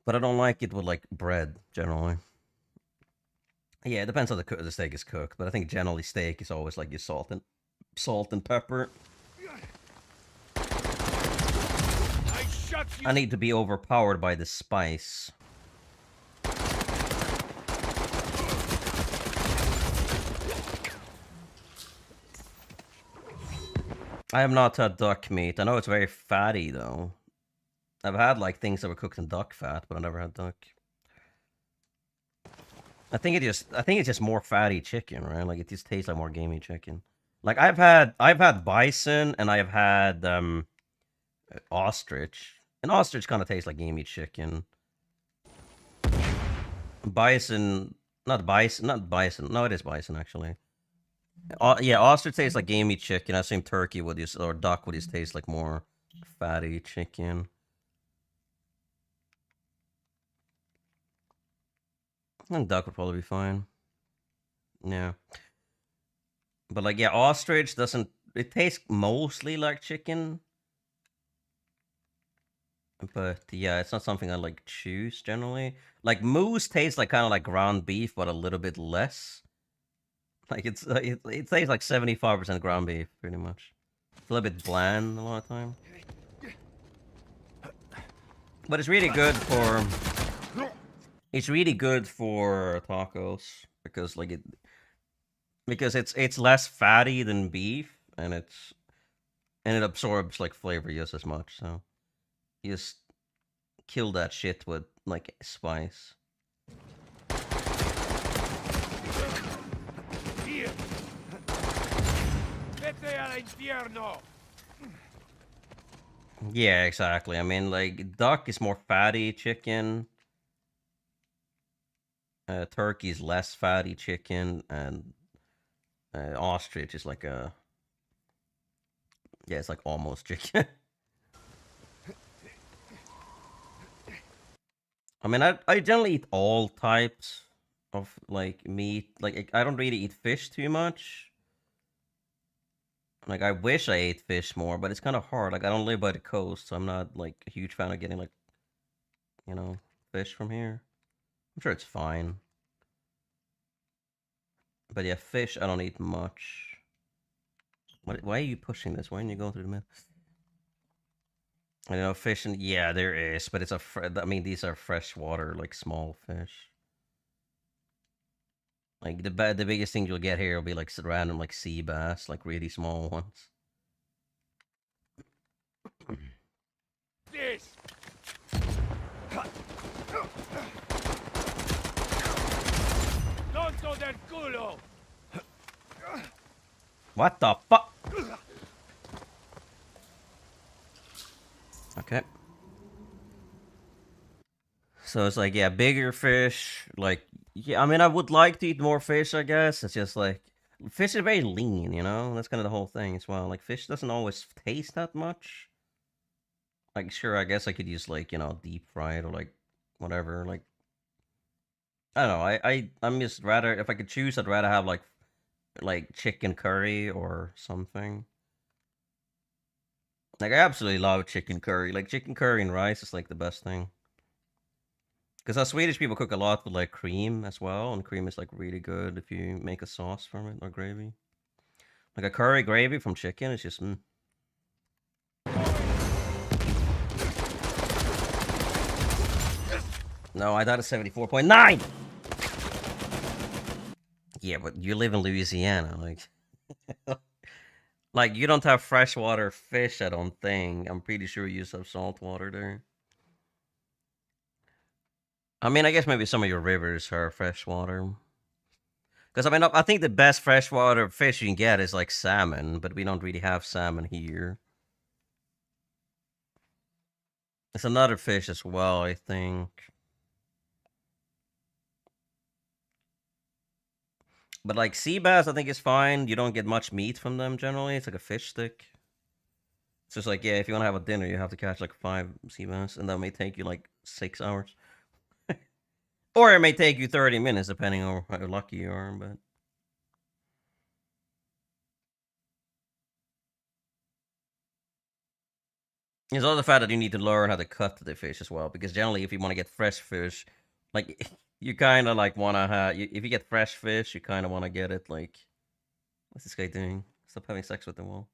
But I don't like it with like bread generally. Yeah, it depends how the steak is cooked, but I think generally steak is always like your salt and pepper. I shut you. I need to be overpowered by the spice. I have not had duck meat. I know it's very fatty though. I've had like things that were cooked in duck fat, but I never had duck. I think it's just more fatty chicken, right? Like it just tastes like more gamey chicken. Like I've had bison and I've had ostrich. And ostrich kind of tastes like gamey chicken. Bison, not bison. No, it is bison actually. Yeah, ostrich tastes like gamey chicken. I assume turkey would just, or duck would just taste like more fatty chicken. And duck would probably be fine. Yeah. But like, yeah, ostrich doesn't, it tastes mostly like chicken. But yeah, it's not something I like choose generally. Like moose tastes like kind of like ground beef, but a little bit less. Like it tastes like 75% ground beef, pretty much. It's a little bit bland a lot of time. But it's really good for. It's really good for tacos because like it's less fatty than beef and it absorbs like flavor just as much. So you just kill that shit with like spice. Here. Vete al infierno. Yeah, exactly. I mean, like duck is more fatty chicken. Turkey is less fatty chicken, and ostrich is like a it's like almost chicken. I mean, I generally eat all types of like meat. Like I don't really eat fish too much. Like I wish I ate fish more, but it's kind of hard. Like I don't live by the coast, so I'm not like a huge fan of getting like, fish from here. I'm sure it's fine. But yeah, fish I don't eat much. Why are you pushing this? Why aren't you going through the middle? I know fish and yeah, there is, but it's I mean, these are freshwater, like small fish. Like the biggest thing you'll get here will be like random like sea bass, like really small ones. This. Tonto del culo. What the fuck? Okay. So it's like, yeah, bigger fish. Like, yeah, I mean, I would like to eat more fish, I guess. It's just like, fish is very lean, That's kind of the whole thing as well. Like, fish doesn't always taste that much. Like, sure, I guess I could use, like, deep fried or, like, whatever. Like, I don't know. I'm just rather, if I could choose, I'd rather have, like chicken curry or something. Like, I absolutely love chicken curry. Like, chicken curry and rice is, like, the best thing. Because us Swedish people cook a lot with, like, cream as well. And cream is, like, really good if you make a sauce from it or gravy. Like, a curry gravy from chicken is just, No, I thought it's 74.9! Yeah, but you live in Louisiana, like... Like, you don't have freshwater fish, I don't think. I'm pretty sure you just have saltwater there. I mean, I guess maybe some of your rivers are freshwater. Because I mean, I think the best freshwater fish you can get is like salmon, but we don't really have salmon here. It's another fish as well, I think. But like sea bass, I think is fine. You don't get much meat from them generally. It's like a fish stick. It's just like, yeah, if you want to have a dinner, you have to catch like 5 sea bass, and that may take you like 6 hours. Or it may take you 30 minutes, depending on how lucky you are, but... There's also the fact that you need to learn how to cut the fish as well, because generally, if you want to get fresh fish, like, you kind of like want to have... If you get fresh fish, you kind of want to get it like... What's this guy doing? Stop having sex with the wall.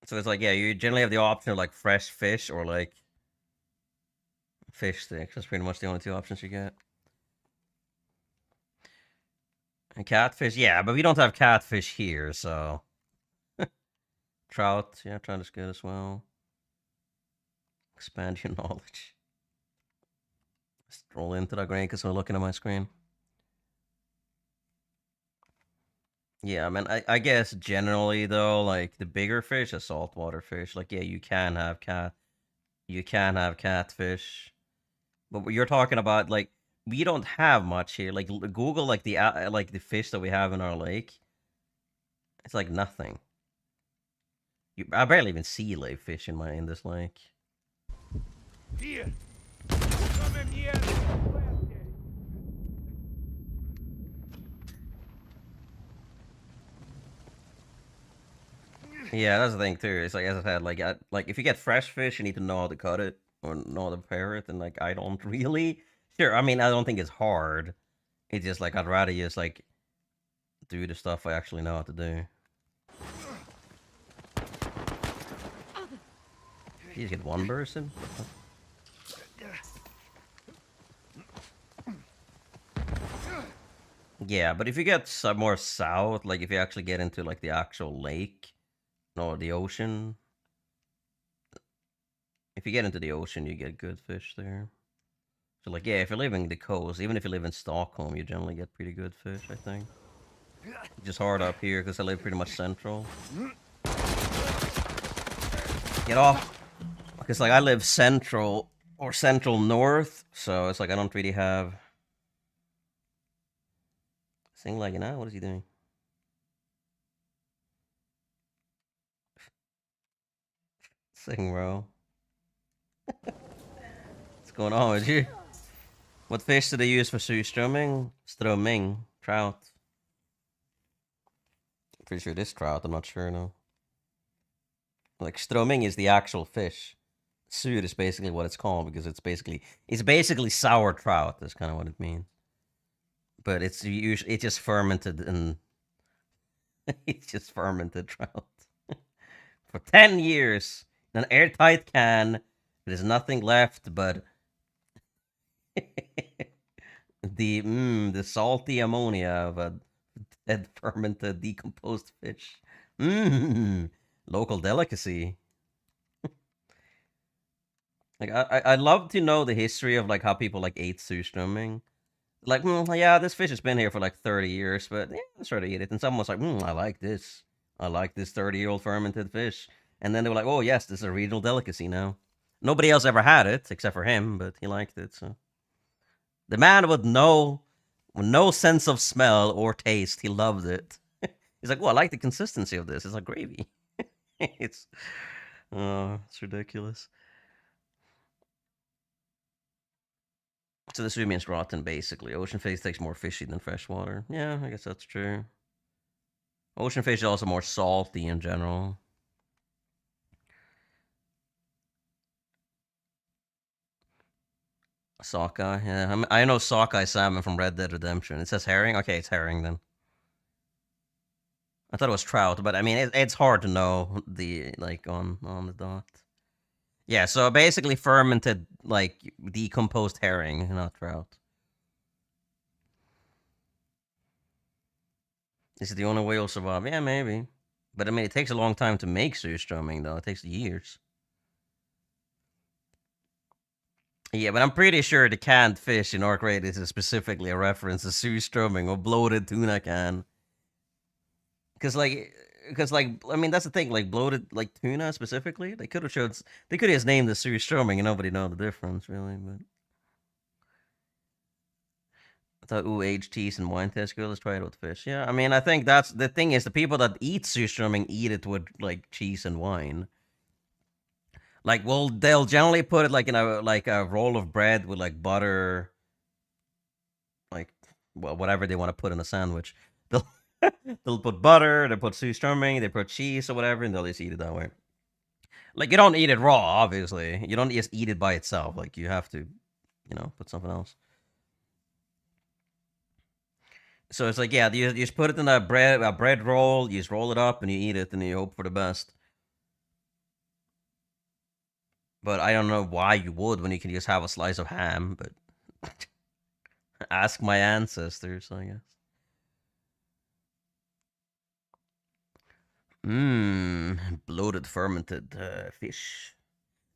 So it's like, yeah, you generally have the option of like fresh fish or like fish sticks. That's pretty much the only 2 options you get. And catfish, yeah, but we don't have catfish here, so... Trout, yeah, trout is good as well. Expand your knowledge. Scroll into the green because we're looking at my screen. Yeah, I mean, I guess generally though, like the bigger fish are saltwater fish. Like, yeah, you can have catfish, but what you're talking about, like, we don't have much here. Like, Google like the fish that we have in our lake. It's like nothing. I barely even see like fish in this lake. Here. Come here. Yeah, that's the thing too. It's like, as I said, like if you get fresh fish, you need to know how to cut it or know how to prepare it, and like I don't really. Sure, I mean, I don't think it's hard. It's just like I'd rather just like do the stuff I actually know how to do. You just get one person? Yeah, but if you get some more south, like if you actually get into like the actual lake, or the ocean, if you get into the ocean, you get good fish there. So like, yeah, if you're living the coast, even if you live in Stockholm, you generally get pretty good fish, I think. Just hard up here because I live pretty much central. Get off! Because like I live central or central north, so it's like I don't really have. Sing like, what is he doing? Sing, bro. What's going on with you? What fish do they use for surströmming? Strömming. Trout. Pretty sure this trout, I'm not sure, no. Like, strömming is the actual fish. Sur is basically what it's called, because it's basically sour trout, that's kind of what it means. But it's just fermented, and it's just fermented trout. For 10 years, in an airtight can, there's nothing left but the salty ammonia of a dead, fermented, decomposed fish. Local delicacy. Like, I'd love to know the history of like how people like ate surströmming. Like, yeah, this fish has been here for like 30 years, but yeah, let's try to eat it. And someone was like, I like this. I like this 30-year-old fermented fish. And then they were like, oh yes, this is a regional delicacy now. Nobody else ever had it except for him, but he liked it. So the man with no sense of smell or taste, he loved it. He's like, well, I like the consistency of this. It's like gravy. it's ridiculous. So this would means rotten, basically. Ocean fish tastes more fishy than freshwater. Yeah, I guess that's true. Ocean fish is also more salty in general. Sockeye, yeah. I know sockeye salmon from Red Dead Redemption. It says herring? Okay, it's herring then. I thought it was trout, but I mean, it's hard to know the, like, on the dot. Yeah, so basically fermented, like, decomposed herring, not trout. Is it the only way you'll survive? Yeah, maybe. But I mean, it takes a long time to make surströmming, though. It takes years. Yeah, but I'm pretty sure the canned fish in Orc Raid is specifically a reference to surströmming or bloated tuna can. Because I mean, that's the thing. Like bloated, like tuna specifically, they could have showed. They could have just named the surströmming and nobody know the difference, really. But I thought, ooh, aged cheese and wine tastes good. Let's try it with fish. Yeah, I mean, I think that's the thing is the people that eat surströmming eat it with like cheese and wine. Like, well, they'll generally put it like in a roll of bread with like butter, like well, whatever they want to put in a sandwich. They'll they'll put butter, they put surströmming, they put cheese or whatever, and they'll just eat it that way. Like, you don't eat it raw, obviously. You don't just eat it by itself. Like, you have to, put something else. So it's like, yeah, you just put it in a bread roll, you just roll it up and you eat it and you hope for the best. But I don't know why you would when you can just have a slice of ham, but ask my ancestors, I guess. Bloated fermented fish.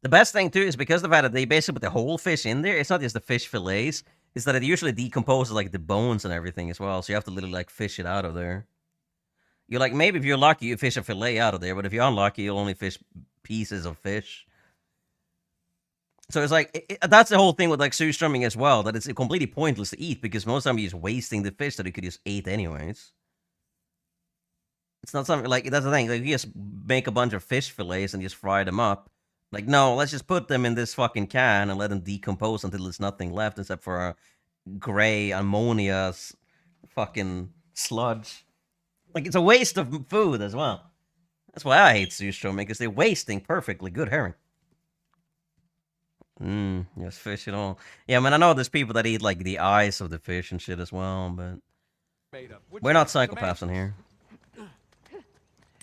The best thing too is because of that they basically put the whole fish in there. It's not just the fish fillets. It's that it usually decomposes like the bones and everything as well. So you have to literally like fish it out of there. You're like, maybe if you're lucky, you fish a fillet out of there. But if you're unlucky, you'll only fish pieces of fish. So it's like, that's the whole thing with like surströmming as well. That it's completely pointless to eat because most of the time you're just wasting the fish that you could just eat anyways. It's not something like, that's the thing. Like, you just make a bunch of fish fillets and just fry them up. Like, no, let's just put them in this fucking can and let them decompose until there's nothing left except for a gray ammonia fucking sludge. Like, it's a waste of food as well. That's why I hate surströmming, because they're wasting perfectly good herring. Yes, fish and all. Yeah, I mean, I know there's people that eat, like, the eyes of the fish and shit as well, but we're not psychopaths in here.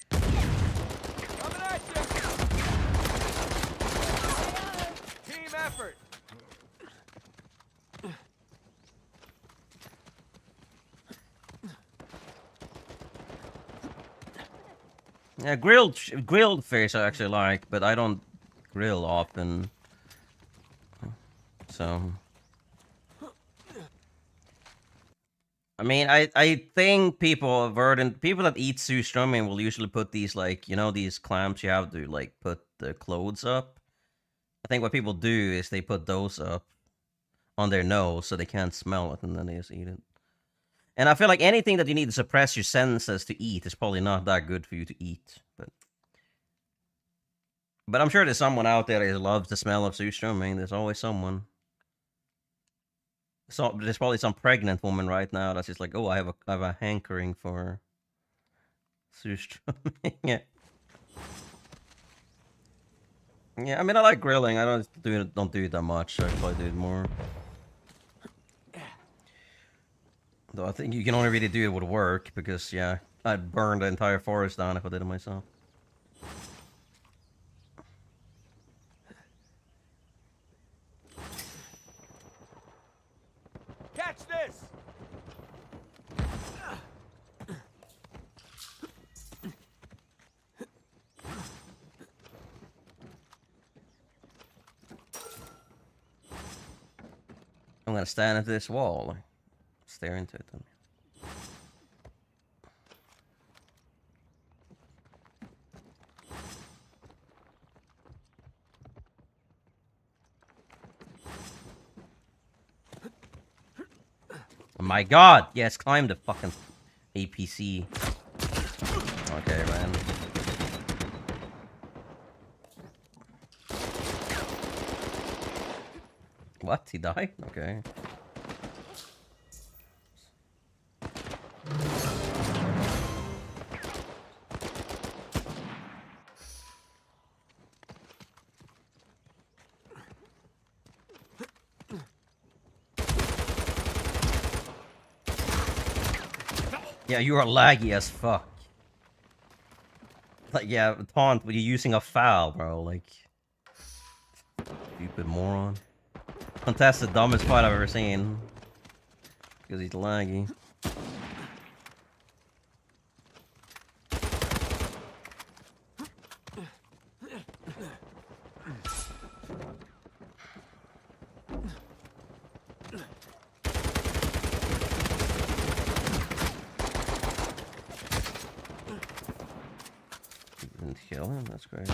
Coming at you. Team effort. Yeah, grilled fish I actually like, but I don't grill often. So, I mean, I think people that eat surströmming will usually put these, like, these clamps you have to like put the clothes up. I think what people do is they put those up on their nose so they can't smell it, and then they just eat it. And I feel like anything that you need to suppress your senses to eat is probably not that good for you to eat. But I'm sure there's someone out there that loves the smell of surströmming. There's always someone. So there's probably some pregnant woman right now that's just like, oh, I have a hankering for surströmming. Yeah. Yeah, I mean, I like grilling. I don't do it that much. I probably do it more. Though I think you can only really do it with work because, yeah, I'd burn the entire forest down if I did it myself. Catch this. I'm gonna stand at this wall, stare into it. Then. Oh my god! Yes, climb the fucking APC. Okay, man. What? He died? Okay. Yeah, you are laggy as fuck. Like, yeah, taunt when you're using a foul, bro. Like, stupid moron. Contest the dumbest fight I've ever seen. Because he's laggy. kill him? That's great.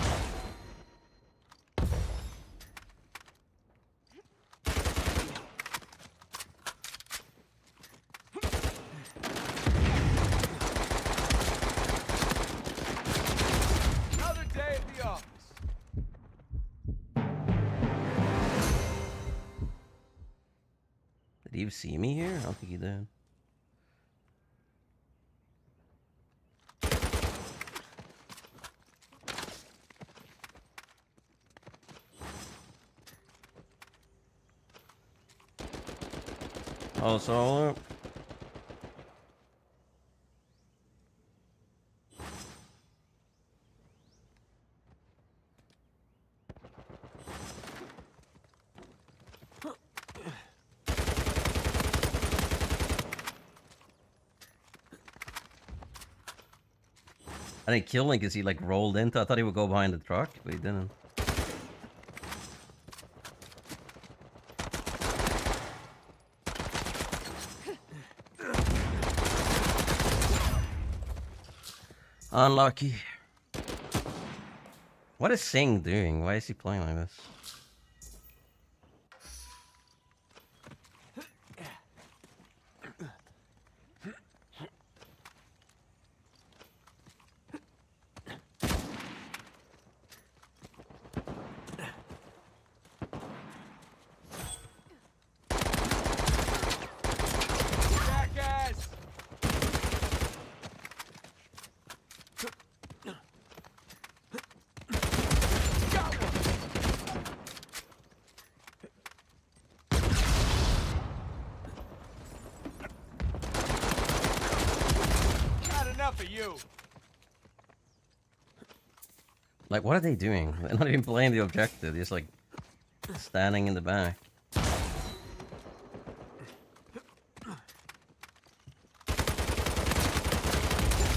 Another day at the office. Did he even see me here? I don't think he did. Oh, solo. I didn't kill him because he like rolled into. I thought he would go behind the truck, but he didn't. Unlucky. What is Singh doing? Why is he playing like this? Jackass! Got one! Not enough of you. Like, what are they doing? They're not even playing the objective. They're just like standing in the back.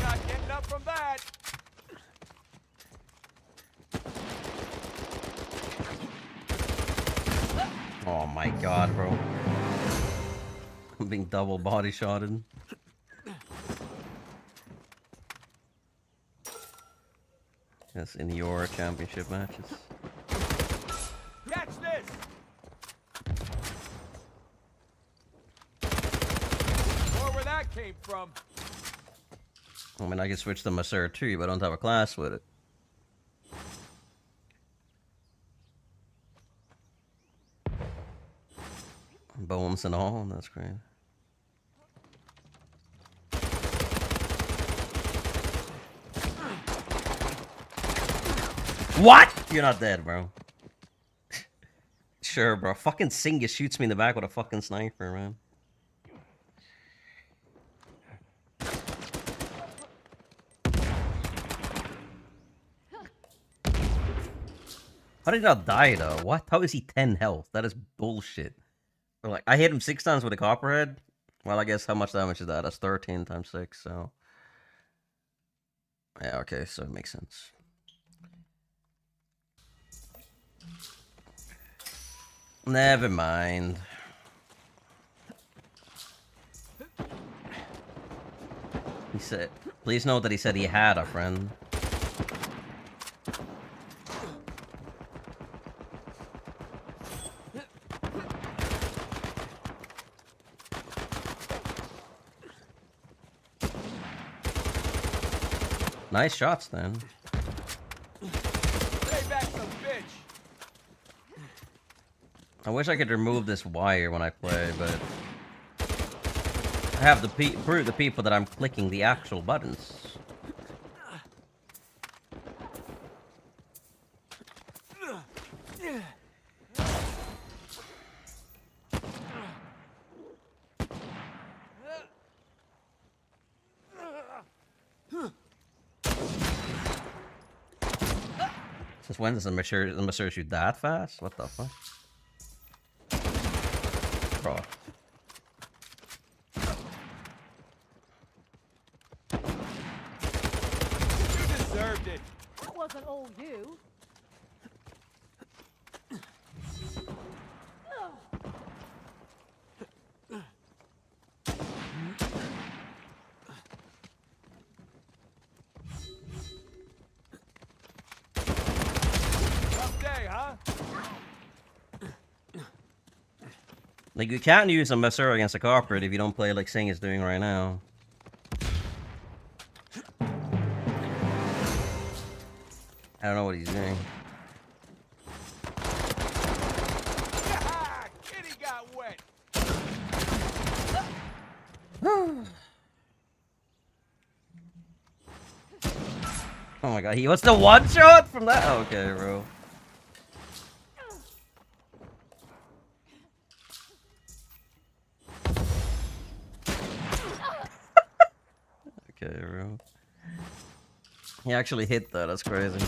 Not getting up from that. Oh my god, bro. I'm being double body shotted. Yes, in your championship matches. Catch this! Or where that came from. I mean, I can switch to Maser too, but I don't have a class with it. Bones and all, that's great. What? You're not dead, bro. Sure, bro. Fucking Singh shoots me in the back with a fucking sniper, man. How did he not die, though? What? How is he 10 health? That is bullshit. Like, I hit him 6 times with a copperhead. Well, I guess how much damage is that? That's 13 times 6, so... Yeah, okay, so it makes sense. Never mind. He said... Please note that he said he had a friend. Nice shots, then. Stay back, some bitch. I wish I could remove this wire when I play, but... I have to prove to people that I'm clicking the actual buttons. Since when does the mature shoot that fast? What the fuck? Bro. You deserved it. That wasn't all you. Like, you can't use a Messer against a corporate if you don't play like Sing is doing right now. I don't know what he's doing. Yeah, kitty got wet. Oh my god, he wants the one shot from that? Okay, bro. Okay, bro. He actually hit that, that's crazy.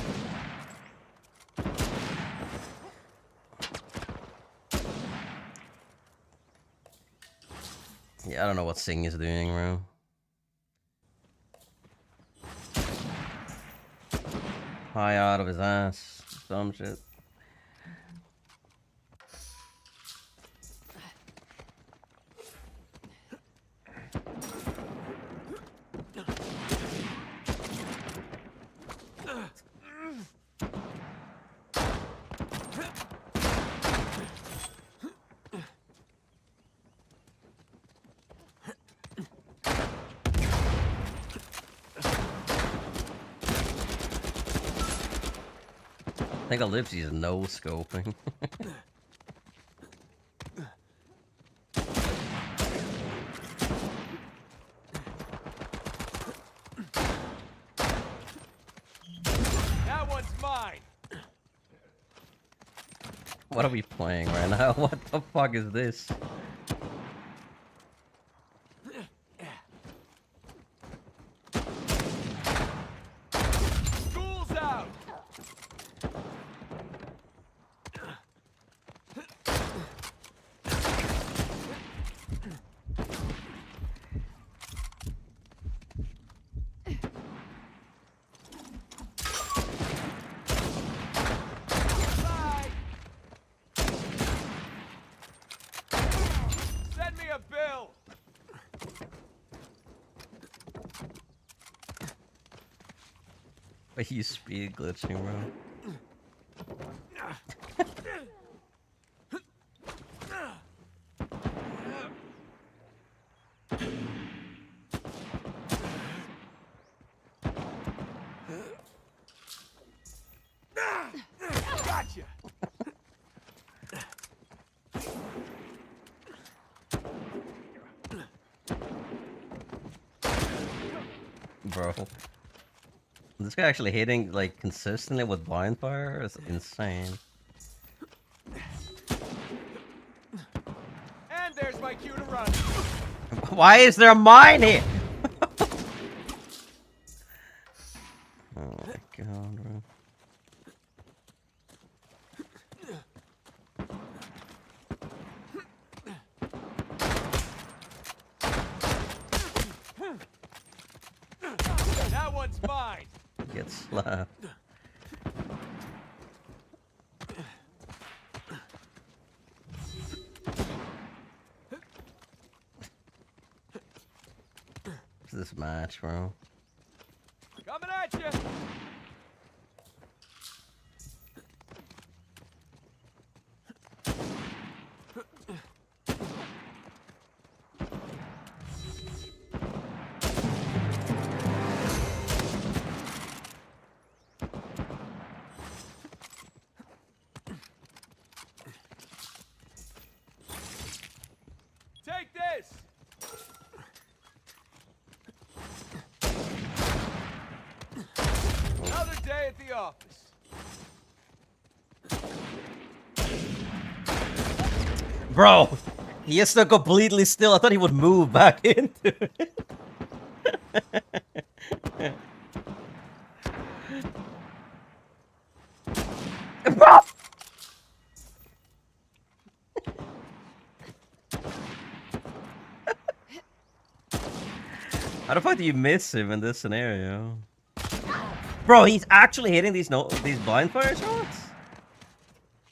Yeah, I don't know what Sing is doing, bro. High out of his ass. Dumb shit. I think Ellipsy's no scoping. That one's mine. What are we playing right now? What the fuck is this? School's out. Bye. Send me a bill. Are you speed glitching, bro? Gotcha. Bro. This guy actually hitting like consistently with blind fire is insane. And there's my cue to run. Why is there a mine here? Oh my god, bro. That one's mine. Get slapped. What's this match, bro? Coming at you. Take this. Another day at the office. Bro, he is still completely still. I thought he would move back into it. Bro! How the fuck do you miss him in this scenario? Bro, he's actually hitting these blind fire shots?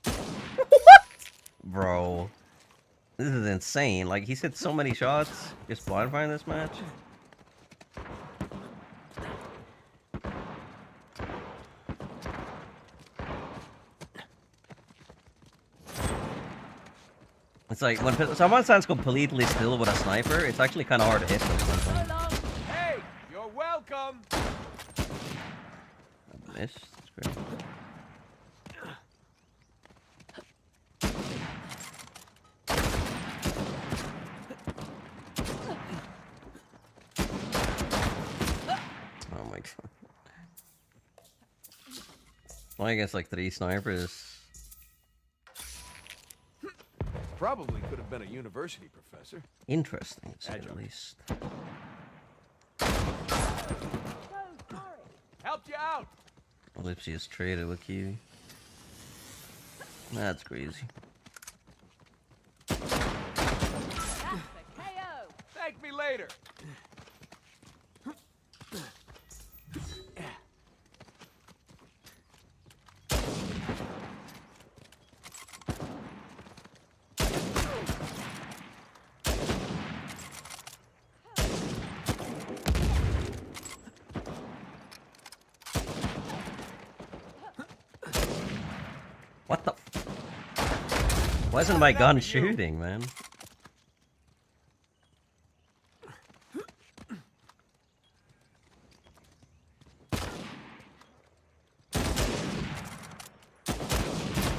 What? Bro. This is insane. Like, he's hit so many shots just blind firing this match. It's like when someone stands completely still with a sniper, it's actually kind of hard to hit them sometimes. Hey, you're welcome. I missed. That's great. Oh my god. Well, I guess like 3 snipers. Probably could have been a university professor. Interesting, to say the least. Helped you out. Lipsy is traded with Kiwi. That's crazy. That's a KO. Thank me later. What the? Why isn't my gun shooting, man?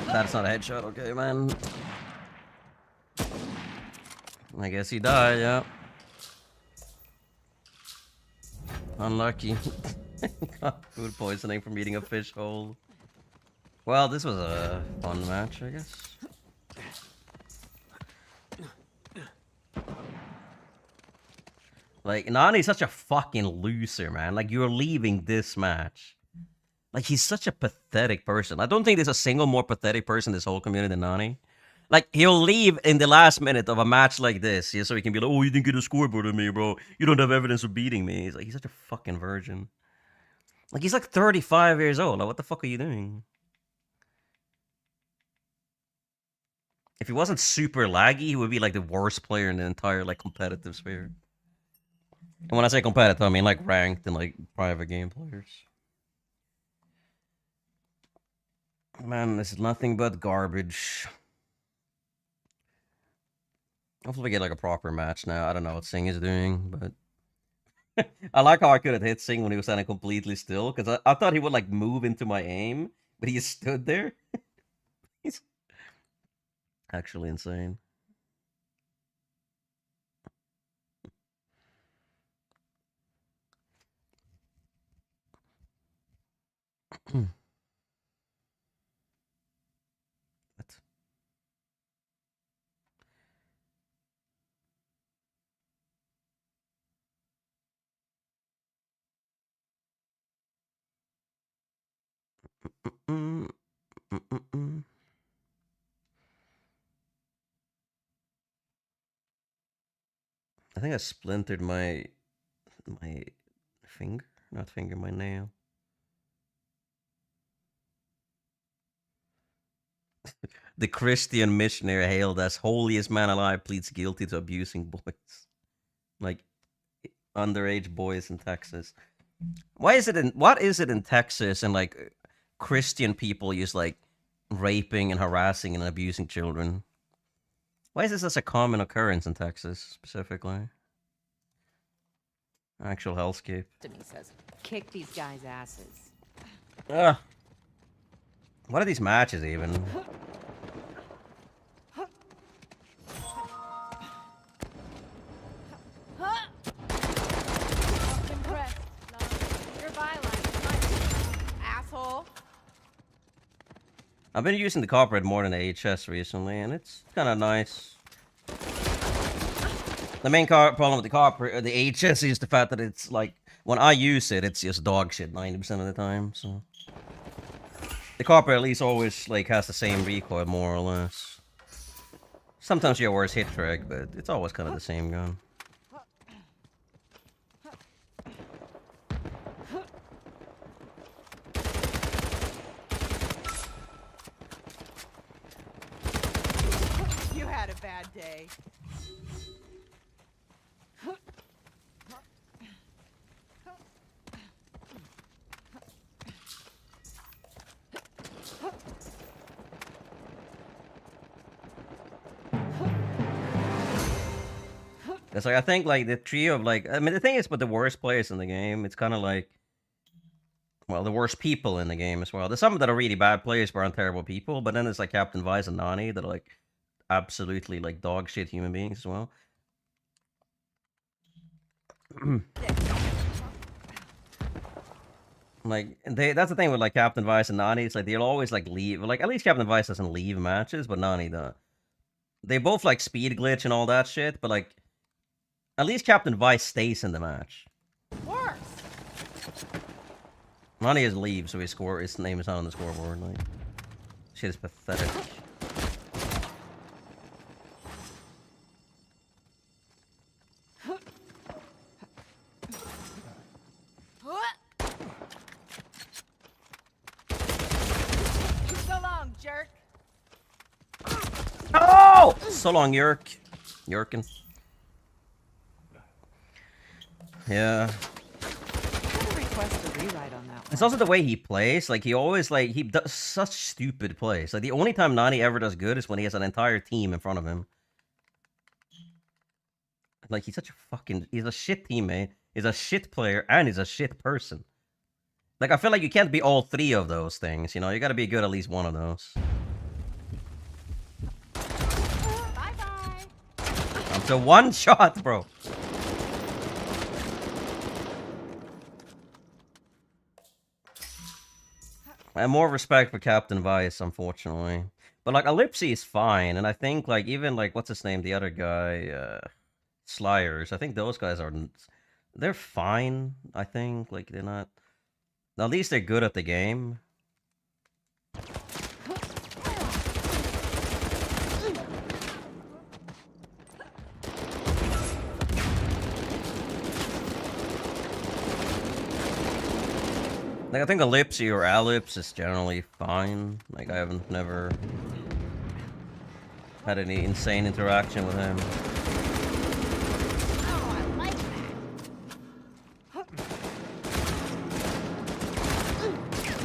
That's not a headshot, okay, man. I guess he died, yeah. Unlucky. Got food poisoning from eating a fish hole. Well, this was a fun match, I guess. Like, Nani's such a fucking loser, man. Like, you're leaving this match. Like, he's such a pathetic person. I don't think there's a single more pathetic person in this whole community than Nani. Like, he'll leave in the last minute of a match like this, yeah, so he can be like, oh, you didn't get a scoreboard of me, bro. You don't have evidence of beating me. He's like, he's such a fucking virgin. Like, he's like 35 years old. Like, what the fuck are you doing? If he wasn't super laggy, he would be like the worst player in the entire like competitive sphere. And when I say competitive, I mean like ranked and like private game players. Man, this is nothing but garbage. Hopefully we get like a proper match now. I don't know what Singh is doing, but I like how I could have hit Singh when he was standing completely still, because I thought he would like move into my aim, but he just stood there. He's actually insane. What? Mm, mm, mm, mm. I think I splintered my finger, not finger, my nail. The Christian missionary hailed as holiest man alive pleads guilty to abusing boys, like underage boys in Texas. What is it in Texas and like Christian people just like raping and harassing and abusing children? Why is this such a common occurrence in Texas specifically? Actual hellscape. To me says, kick these guys' asses. Ugh. What are these matches even? Impressed. You're violent. Asshole. I've been using the copperhead more than the HS recently, and it's kind of nice. The main problem with the HS is the fact that it's like, when I use it, it's just dog shit 90% of the time, so. The copper at least always like has the same recoil, more or less. Sometimes you have worse hit track, but it's always kind of the same gun. You had a bad day. It's like I think like the trio of like I mean the thing is, but the worst players in the game, it's kind of like, well, the worst people in the game as well. There's some that are really bad players but aren't terrible people, but then there's like Captain Vice and Nani that are like absolutely like dog shit human beings as well. Like that's the thing with like Captain Vice and Nani. It's like they'll always like leave. Like at least Captain Vice doesn't leave matches, but Nani does. They both like speed glitch and all that shit, but like at least Captain Vice stays in the match. Worse. Nani is leave, so his name is not on the scoreboard. Like shit is pathetic. So long, jerk. Oh! So long, Yurkin. Yeah. Request a rewrite on that It's one. also the way he plays. Like, he always, like, he does such stupid plays. Like, the only time Nani ever does good is when he has an entire team in front of him. Like, he's such a fucking... He's a shit teammate. He's a shit player, and he's a shit person. Like, I feel like you can't be all three of those things, you know? You gotta be good at least one of those. Bye-bye. I'm to one shot, bro. I have more respect for Captain Vice, unfortunately. But, like, Ellipsy is fine, and I think, like, even, like, what's his name? The other guy, Slyers. I think those guys are... They're fine, I think. Like, they're not... At least they're good at the game. Like, I think Ellipsy or Ellipse is generally fine. Like, I haven't never had any insane interaction with him. Oh, I like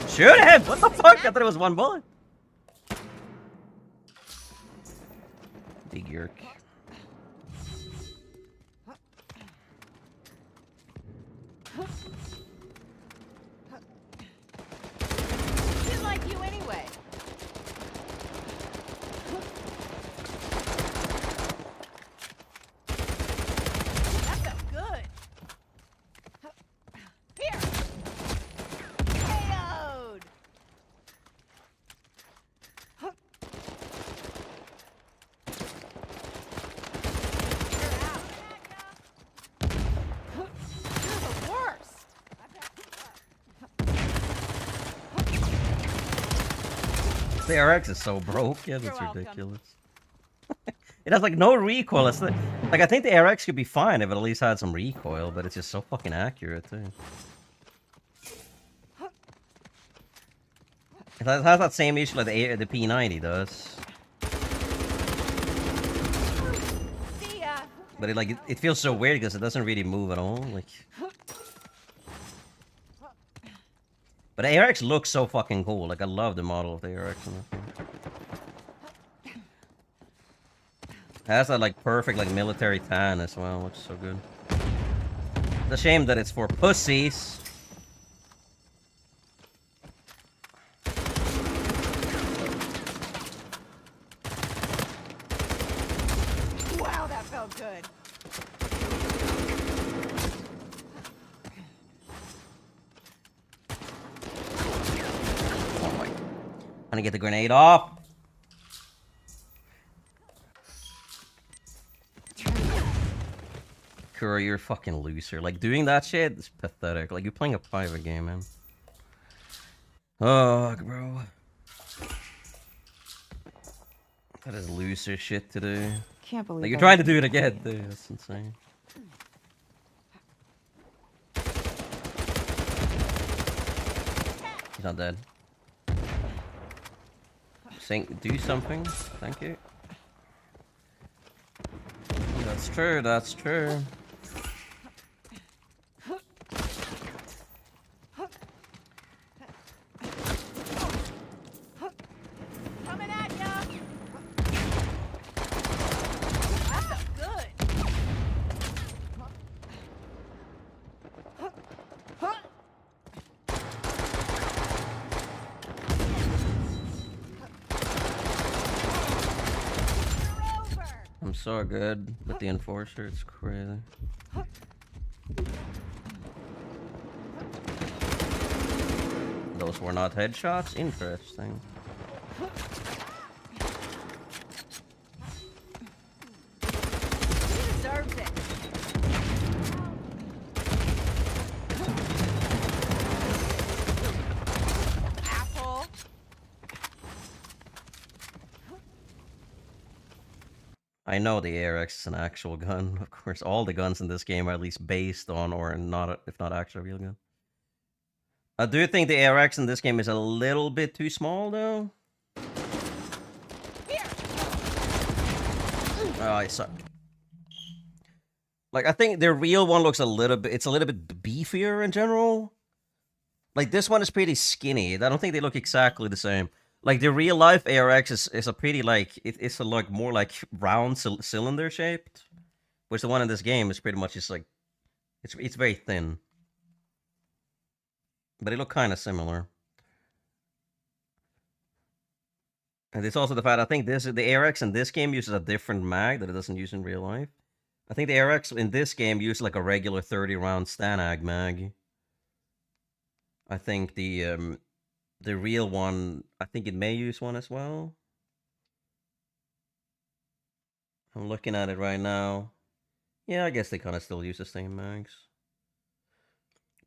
that. Shoot him! What the fuck? I thought it was one bullet. Big Yerk. She's like you anyway. That felt good. Here. KO'd. You're out. You're the worst. The RX is so broke. Yeah, that's You're welcome. ridiculous. It has like no recoil. It's like I think the RX could be fine if it at least had some recoil, but it's just so fucking accurate too. It has that same issue like the P90 does, See ya. but it feels so weird because it doesn't really move at all. Like, but the ARX looks so fucking cool. Like, I love the model of the ARX. It has that like perfect like military tan as well. Looks so good. It's a shame that it's for pussies. Wow, that felt good. Oh my! Gonna get the grenade off. Kura, you're a fucking loser. Like, doing that shit is pathetic. Like, you're playing a private game, man. Oh, bro. That is loser shit to do. Can't believe Like, you're I- trying to do it again, dude. That's insane. He's not dead. Do something. Thank you. That's true, that's true. Coming at ya. That felt good. I'm so good with the Enforcer, it's crazy. Those were not headshots? Interesting. He deserves it. Asshole. I know the ARX is an actual gun. Of course, all the guns in this game are at least based on, or not, if not actually a real gun. I do think the ARX in this game is a little bit too small, though. Here. Oh, I suck. Like, I think the real one looks a little bit... It's a little bit beefier in general. Like, this one is pretty skinny. I don't think they look exactly the same. Like, the real-life ARX is a pretty, like... It's a, like, more, like, round cylinder-shaped. Which the one in this game is pretty much just, like... It's very thin. But they look kind of similar. And it's also the fact, I think the ARX in this game uses a different mag that it doesn't use in real life. I think the ARX in this game uses like a regular 30-round Stanag mag. I think the real one, I think it may use one as well. I'm looking at it right now. Yeah, I guess they kind of still use the same mags.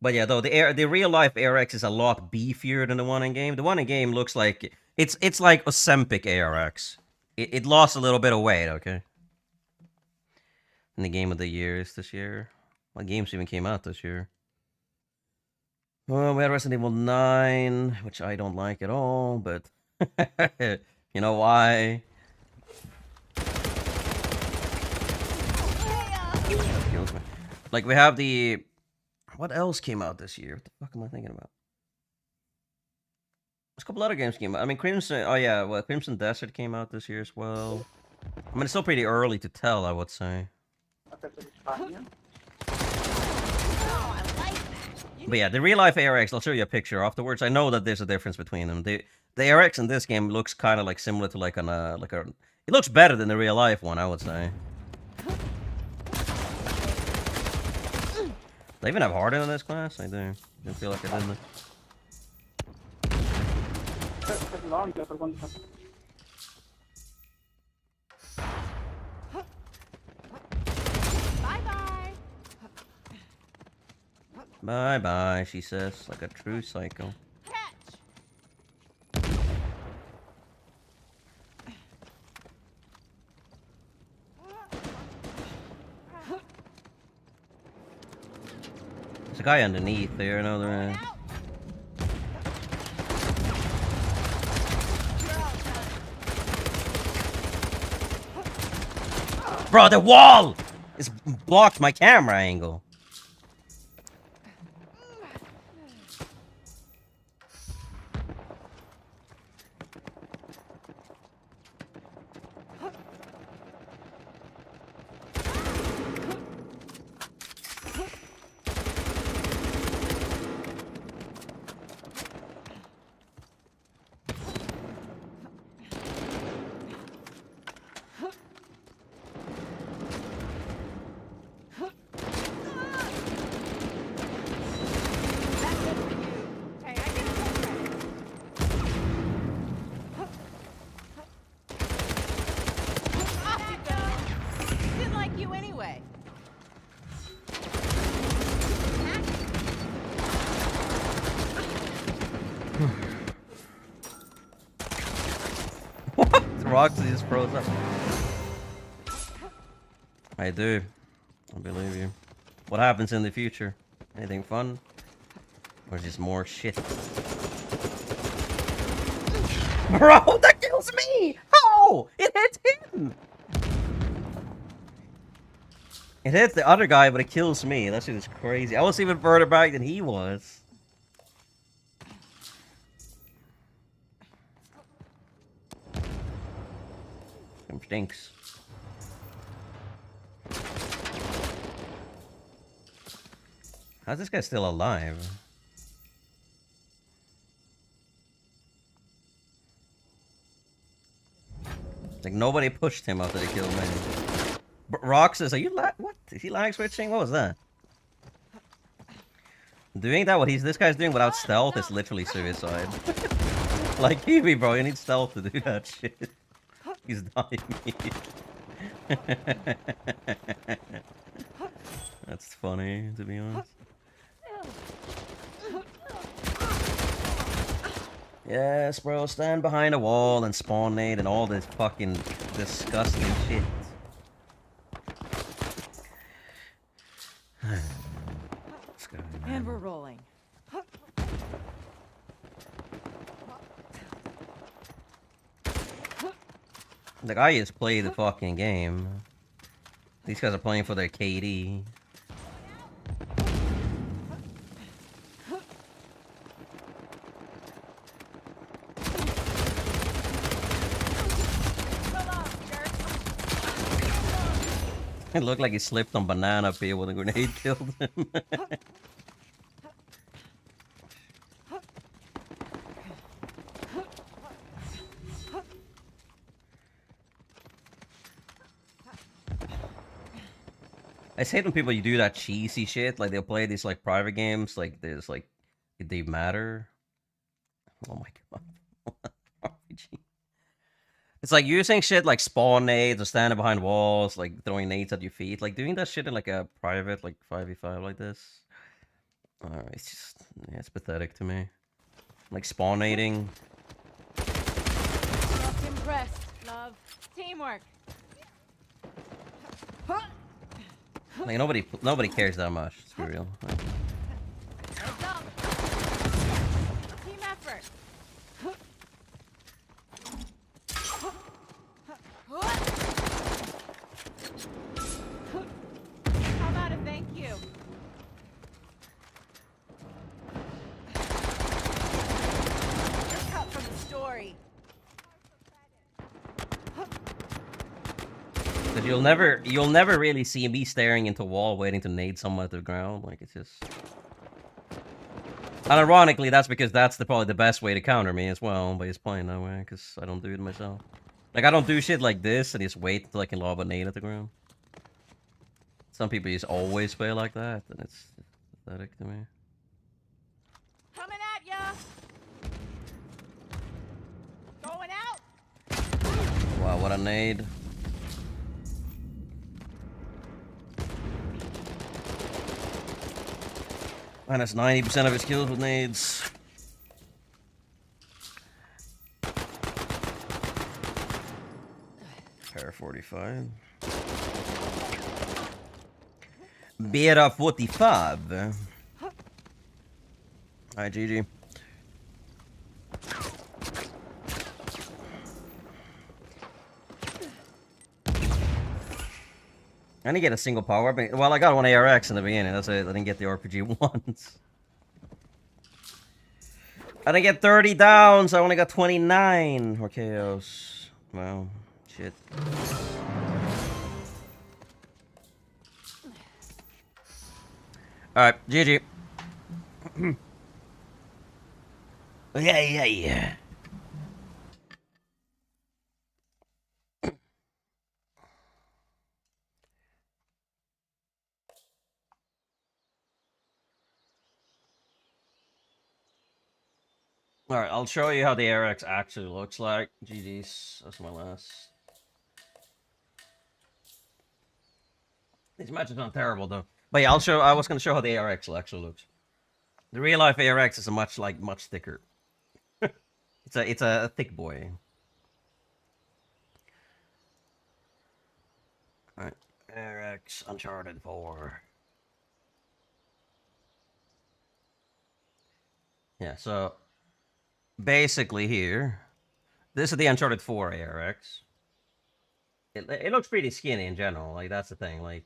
But yeah, though the real life ARX is a lot beefier than the one in game. The one in game looks like it's like Ozempic ARX. It lost a little bit of weight, okay. In the game of the years this year. What games even came out this year? Well, we had Resident Evil 9, which I don't like at all, but you know why? Like, we have the... What else came out this year? What the fuck am I thinking about? There's a couple other games came out. I mean, Crimson... Oh, yeah, well, Crimson Desert came out this year as well. I mean, it's still pretty early to tell, I would say. But yeah, the real-life ARX, I'll show you a picture afterwards. I know that there's a difference between them. The ARX in this game looks kind of like similar to like a... It looks better than the real-life one, I would say. Do they even have Harden in this class? I do. Didn't feel like I didn't. Bye-bye. Bye-bye, she says, like a true psycho. Catch. There's a guy underneath there, another... Bro, the wall is blocked my camera angle. Roxy just froze up. I do. I believe you. What happens in the future? Anything fun? Or just more shit? Bro, that kills me! How? It hit him! It hits the other guy, but it kills me. That shit is crazy. I was even further back than he was. Stinks. How's this guy still alive? It's like nobody pushed him after they killed me. Rock says, "Are you what? Is he lag switching? What was that?" Doing that, this guy's doing without stealth is literally suicide. Like, Kiwi, bro, you need stealth to do that shit. He's dying. That's funny, to be honest. Yes, bro, stand behind a wall and spawn nade and all this fucking disgusting shit. Let's go, man. And we're rolling. Like, I just play the fucking game. These guys are playing for their KD. It looked like he slipped on banana peel when a grenade killed him. I just hate when people do that cheesy shit. Like, they'll play these like private games. Like, there's like, they matter. Oh my god. RPG. It's like using shit like spawn nades or standing behind walls, like throwing nades at your feet. Like, doing that shit in like a private, like 5v5 like this. It's just, yeah, it's pathetic to me. Like, spawn nading. Not impressed, love. Teamwork. Like, nobody cares that much, let's be real. Like, Heads up. Team effort. How about a thank you? Just cut from the story. Cause you'll never really see me staring into a wall waiting to nade someone to the ground. Like, it's just. And ironically, that's because that's probably the best way to counter me as well, by just playing that way, because I don't do it myself. Like, I don't do shit like this and just wait until I can lob a nade at the ground. Some people just always play like that, and it's pathetic to me. Coming at ya. Going out. Wow, what a nade. Minus 90% of his kills with nades. Pair 45. Beta 45. Alright, GG. I didn't get a single power up. Well, I got one ARX in the beginning. That's it. I didn't get the RPG once. I didn't get 30 downs. I only got 29 or KOs. Wow. Shit. Alright, GG. Yeah. Alright, I'll show you how the ARX actually looks like. GG's. That's my last. These matches aren't terrible though. But yeah, I was gonna show how the ARX actually looks. The real life ARX is much thicker. it's a thick boy. Alright. ARX Uncharted 4. Yeah, so basically here, this is the Uncharted 4 ARX. It looks pretty skinny in general. Like, that's the thing. Like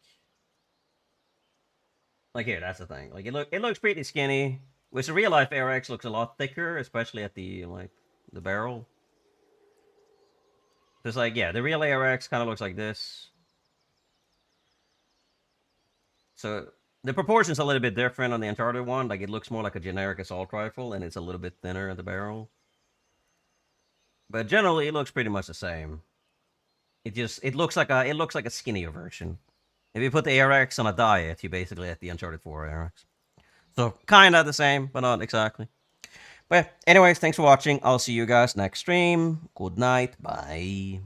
here, that's the thing. Like, it looks pretty skinny. Which the real life ARX looks a lot thicker, especially at the the barrel. Just like, yeah, the real ARX kind of looks like this. So the proportion's a little bit different on the Uncharted one. Like, it looks more like a generic assault rifle, and it's a little bit thinner at the barrel. But generally, it looks pretty much the same. it looks like a skinnier version. If you put the ARX on a diet, you basically get the Uncharted 4 ARX. So kind of the same, but not exactly. But yeah, anyways, thanks for watching. I'll see you guys next stream. Good night. Bye.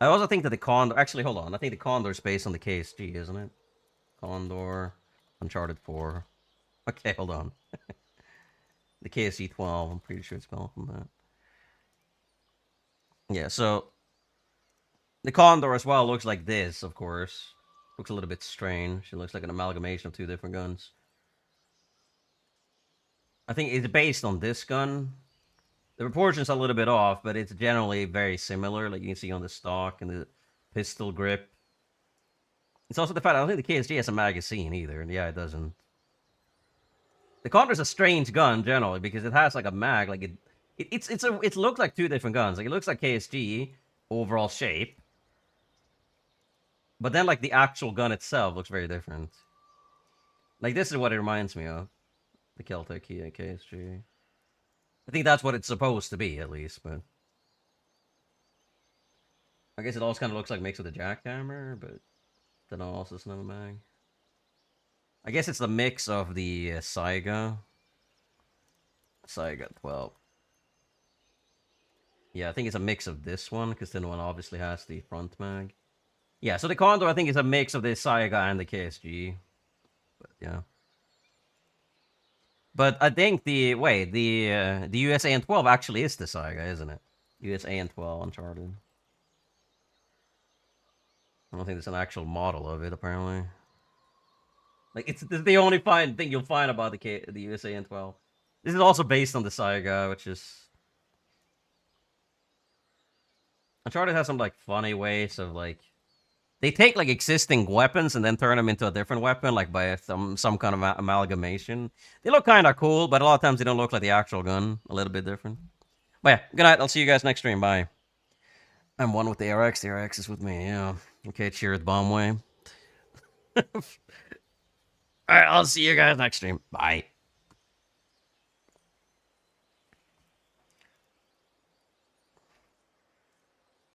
I also think that the Condor... Actually, hold on. I think the Condor is based on the KSG, isn't it? Condor, Uncharted 4. Okay, hold on. The KSG 12. I'm pretty sure it's called from that. Yeah, so... The Condor as well looks like this, of course. Looks a little bit strange. It looks like an amalgamation of two different guns. I think it's based on this gun. The proportions are a little bit off, but it's generally very similar, like you can see on the stock and the pistol grip. It's also the fact I don't think the KSG has a magazine either. Yeah, it doesn't. The Condor's a strange gun generally because it has like a mag, like it looks like two different guns. Like it looks like KSG overall shape, but then like the actual gun itself looks very different. Like this is what it reminds me of, the Keltec KSG. I think that's what it's supposed to be, at least, but... I guess it also kind of looks like mixed with a jackhammer, but... Then also it's another mag. I guess it's the mix of the Saiga. Saiga 12. Yeah, I think it's a mix of this one, because then one obviously has the front mag. Yeah, so the Condor, I think, is a mix of the Saiga and the KSG. But, yeah. But I think the USA and 12 actually is the Saiga, isn't it? USA and 12 Uncharted. I don't think there's an actual model of it, apparently. Like it's the only thing you'll find about the USA and 12. This is also based on the Saiga, which is Uncharted has some like funny ways of like they take like existing weapons and then turn them into a different weapon, like by some kind of amalgamation. They look kind of cool, but a lot of times they don't look like the actual gun. A little bit different. But yeah, good night. I'll see you guys next stream. Bye. I'm one with the RX. The RX is with me. Yeah. Okay, cheers, bomb way. All right, I'll see you guys next stream. Bye.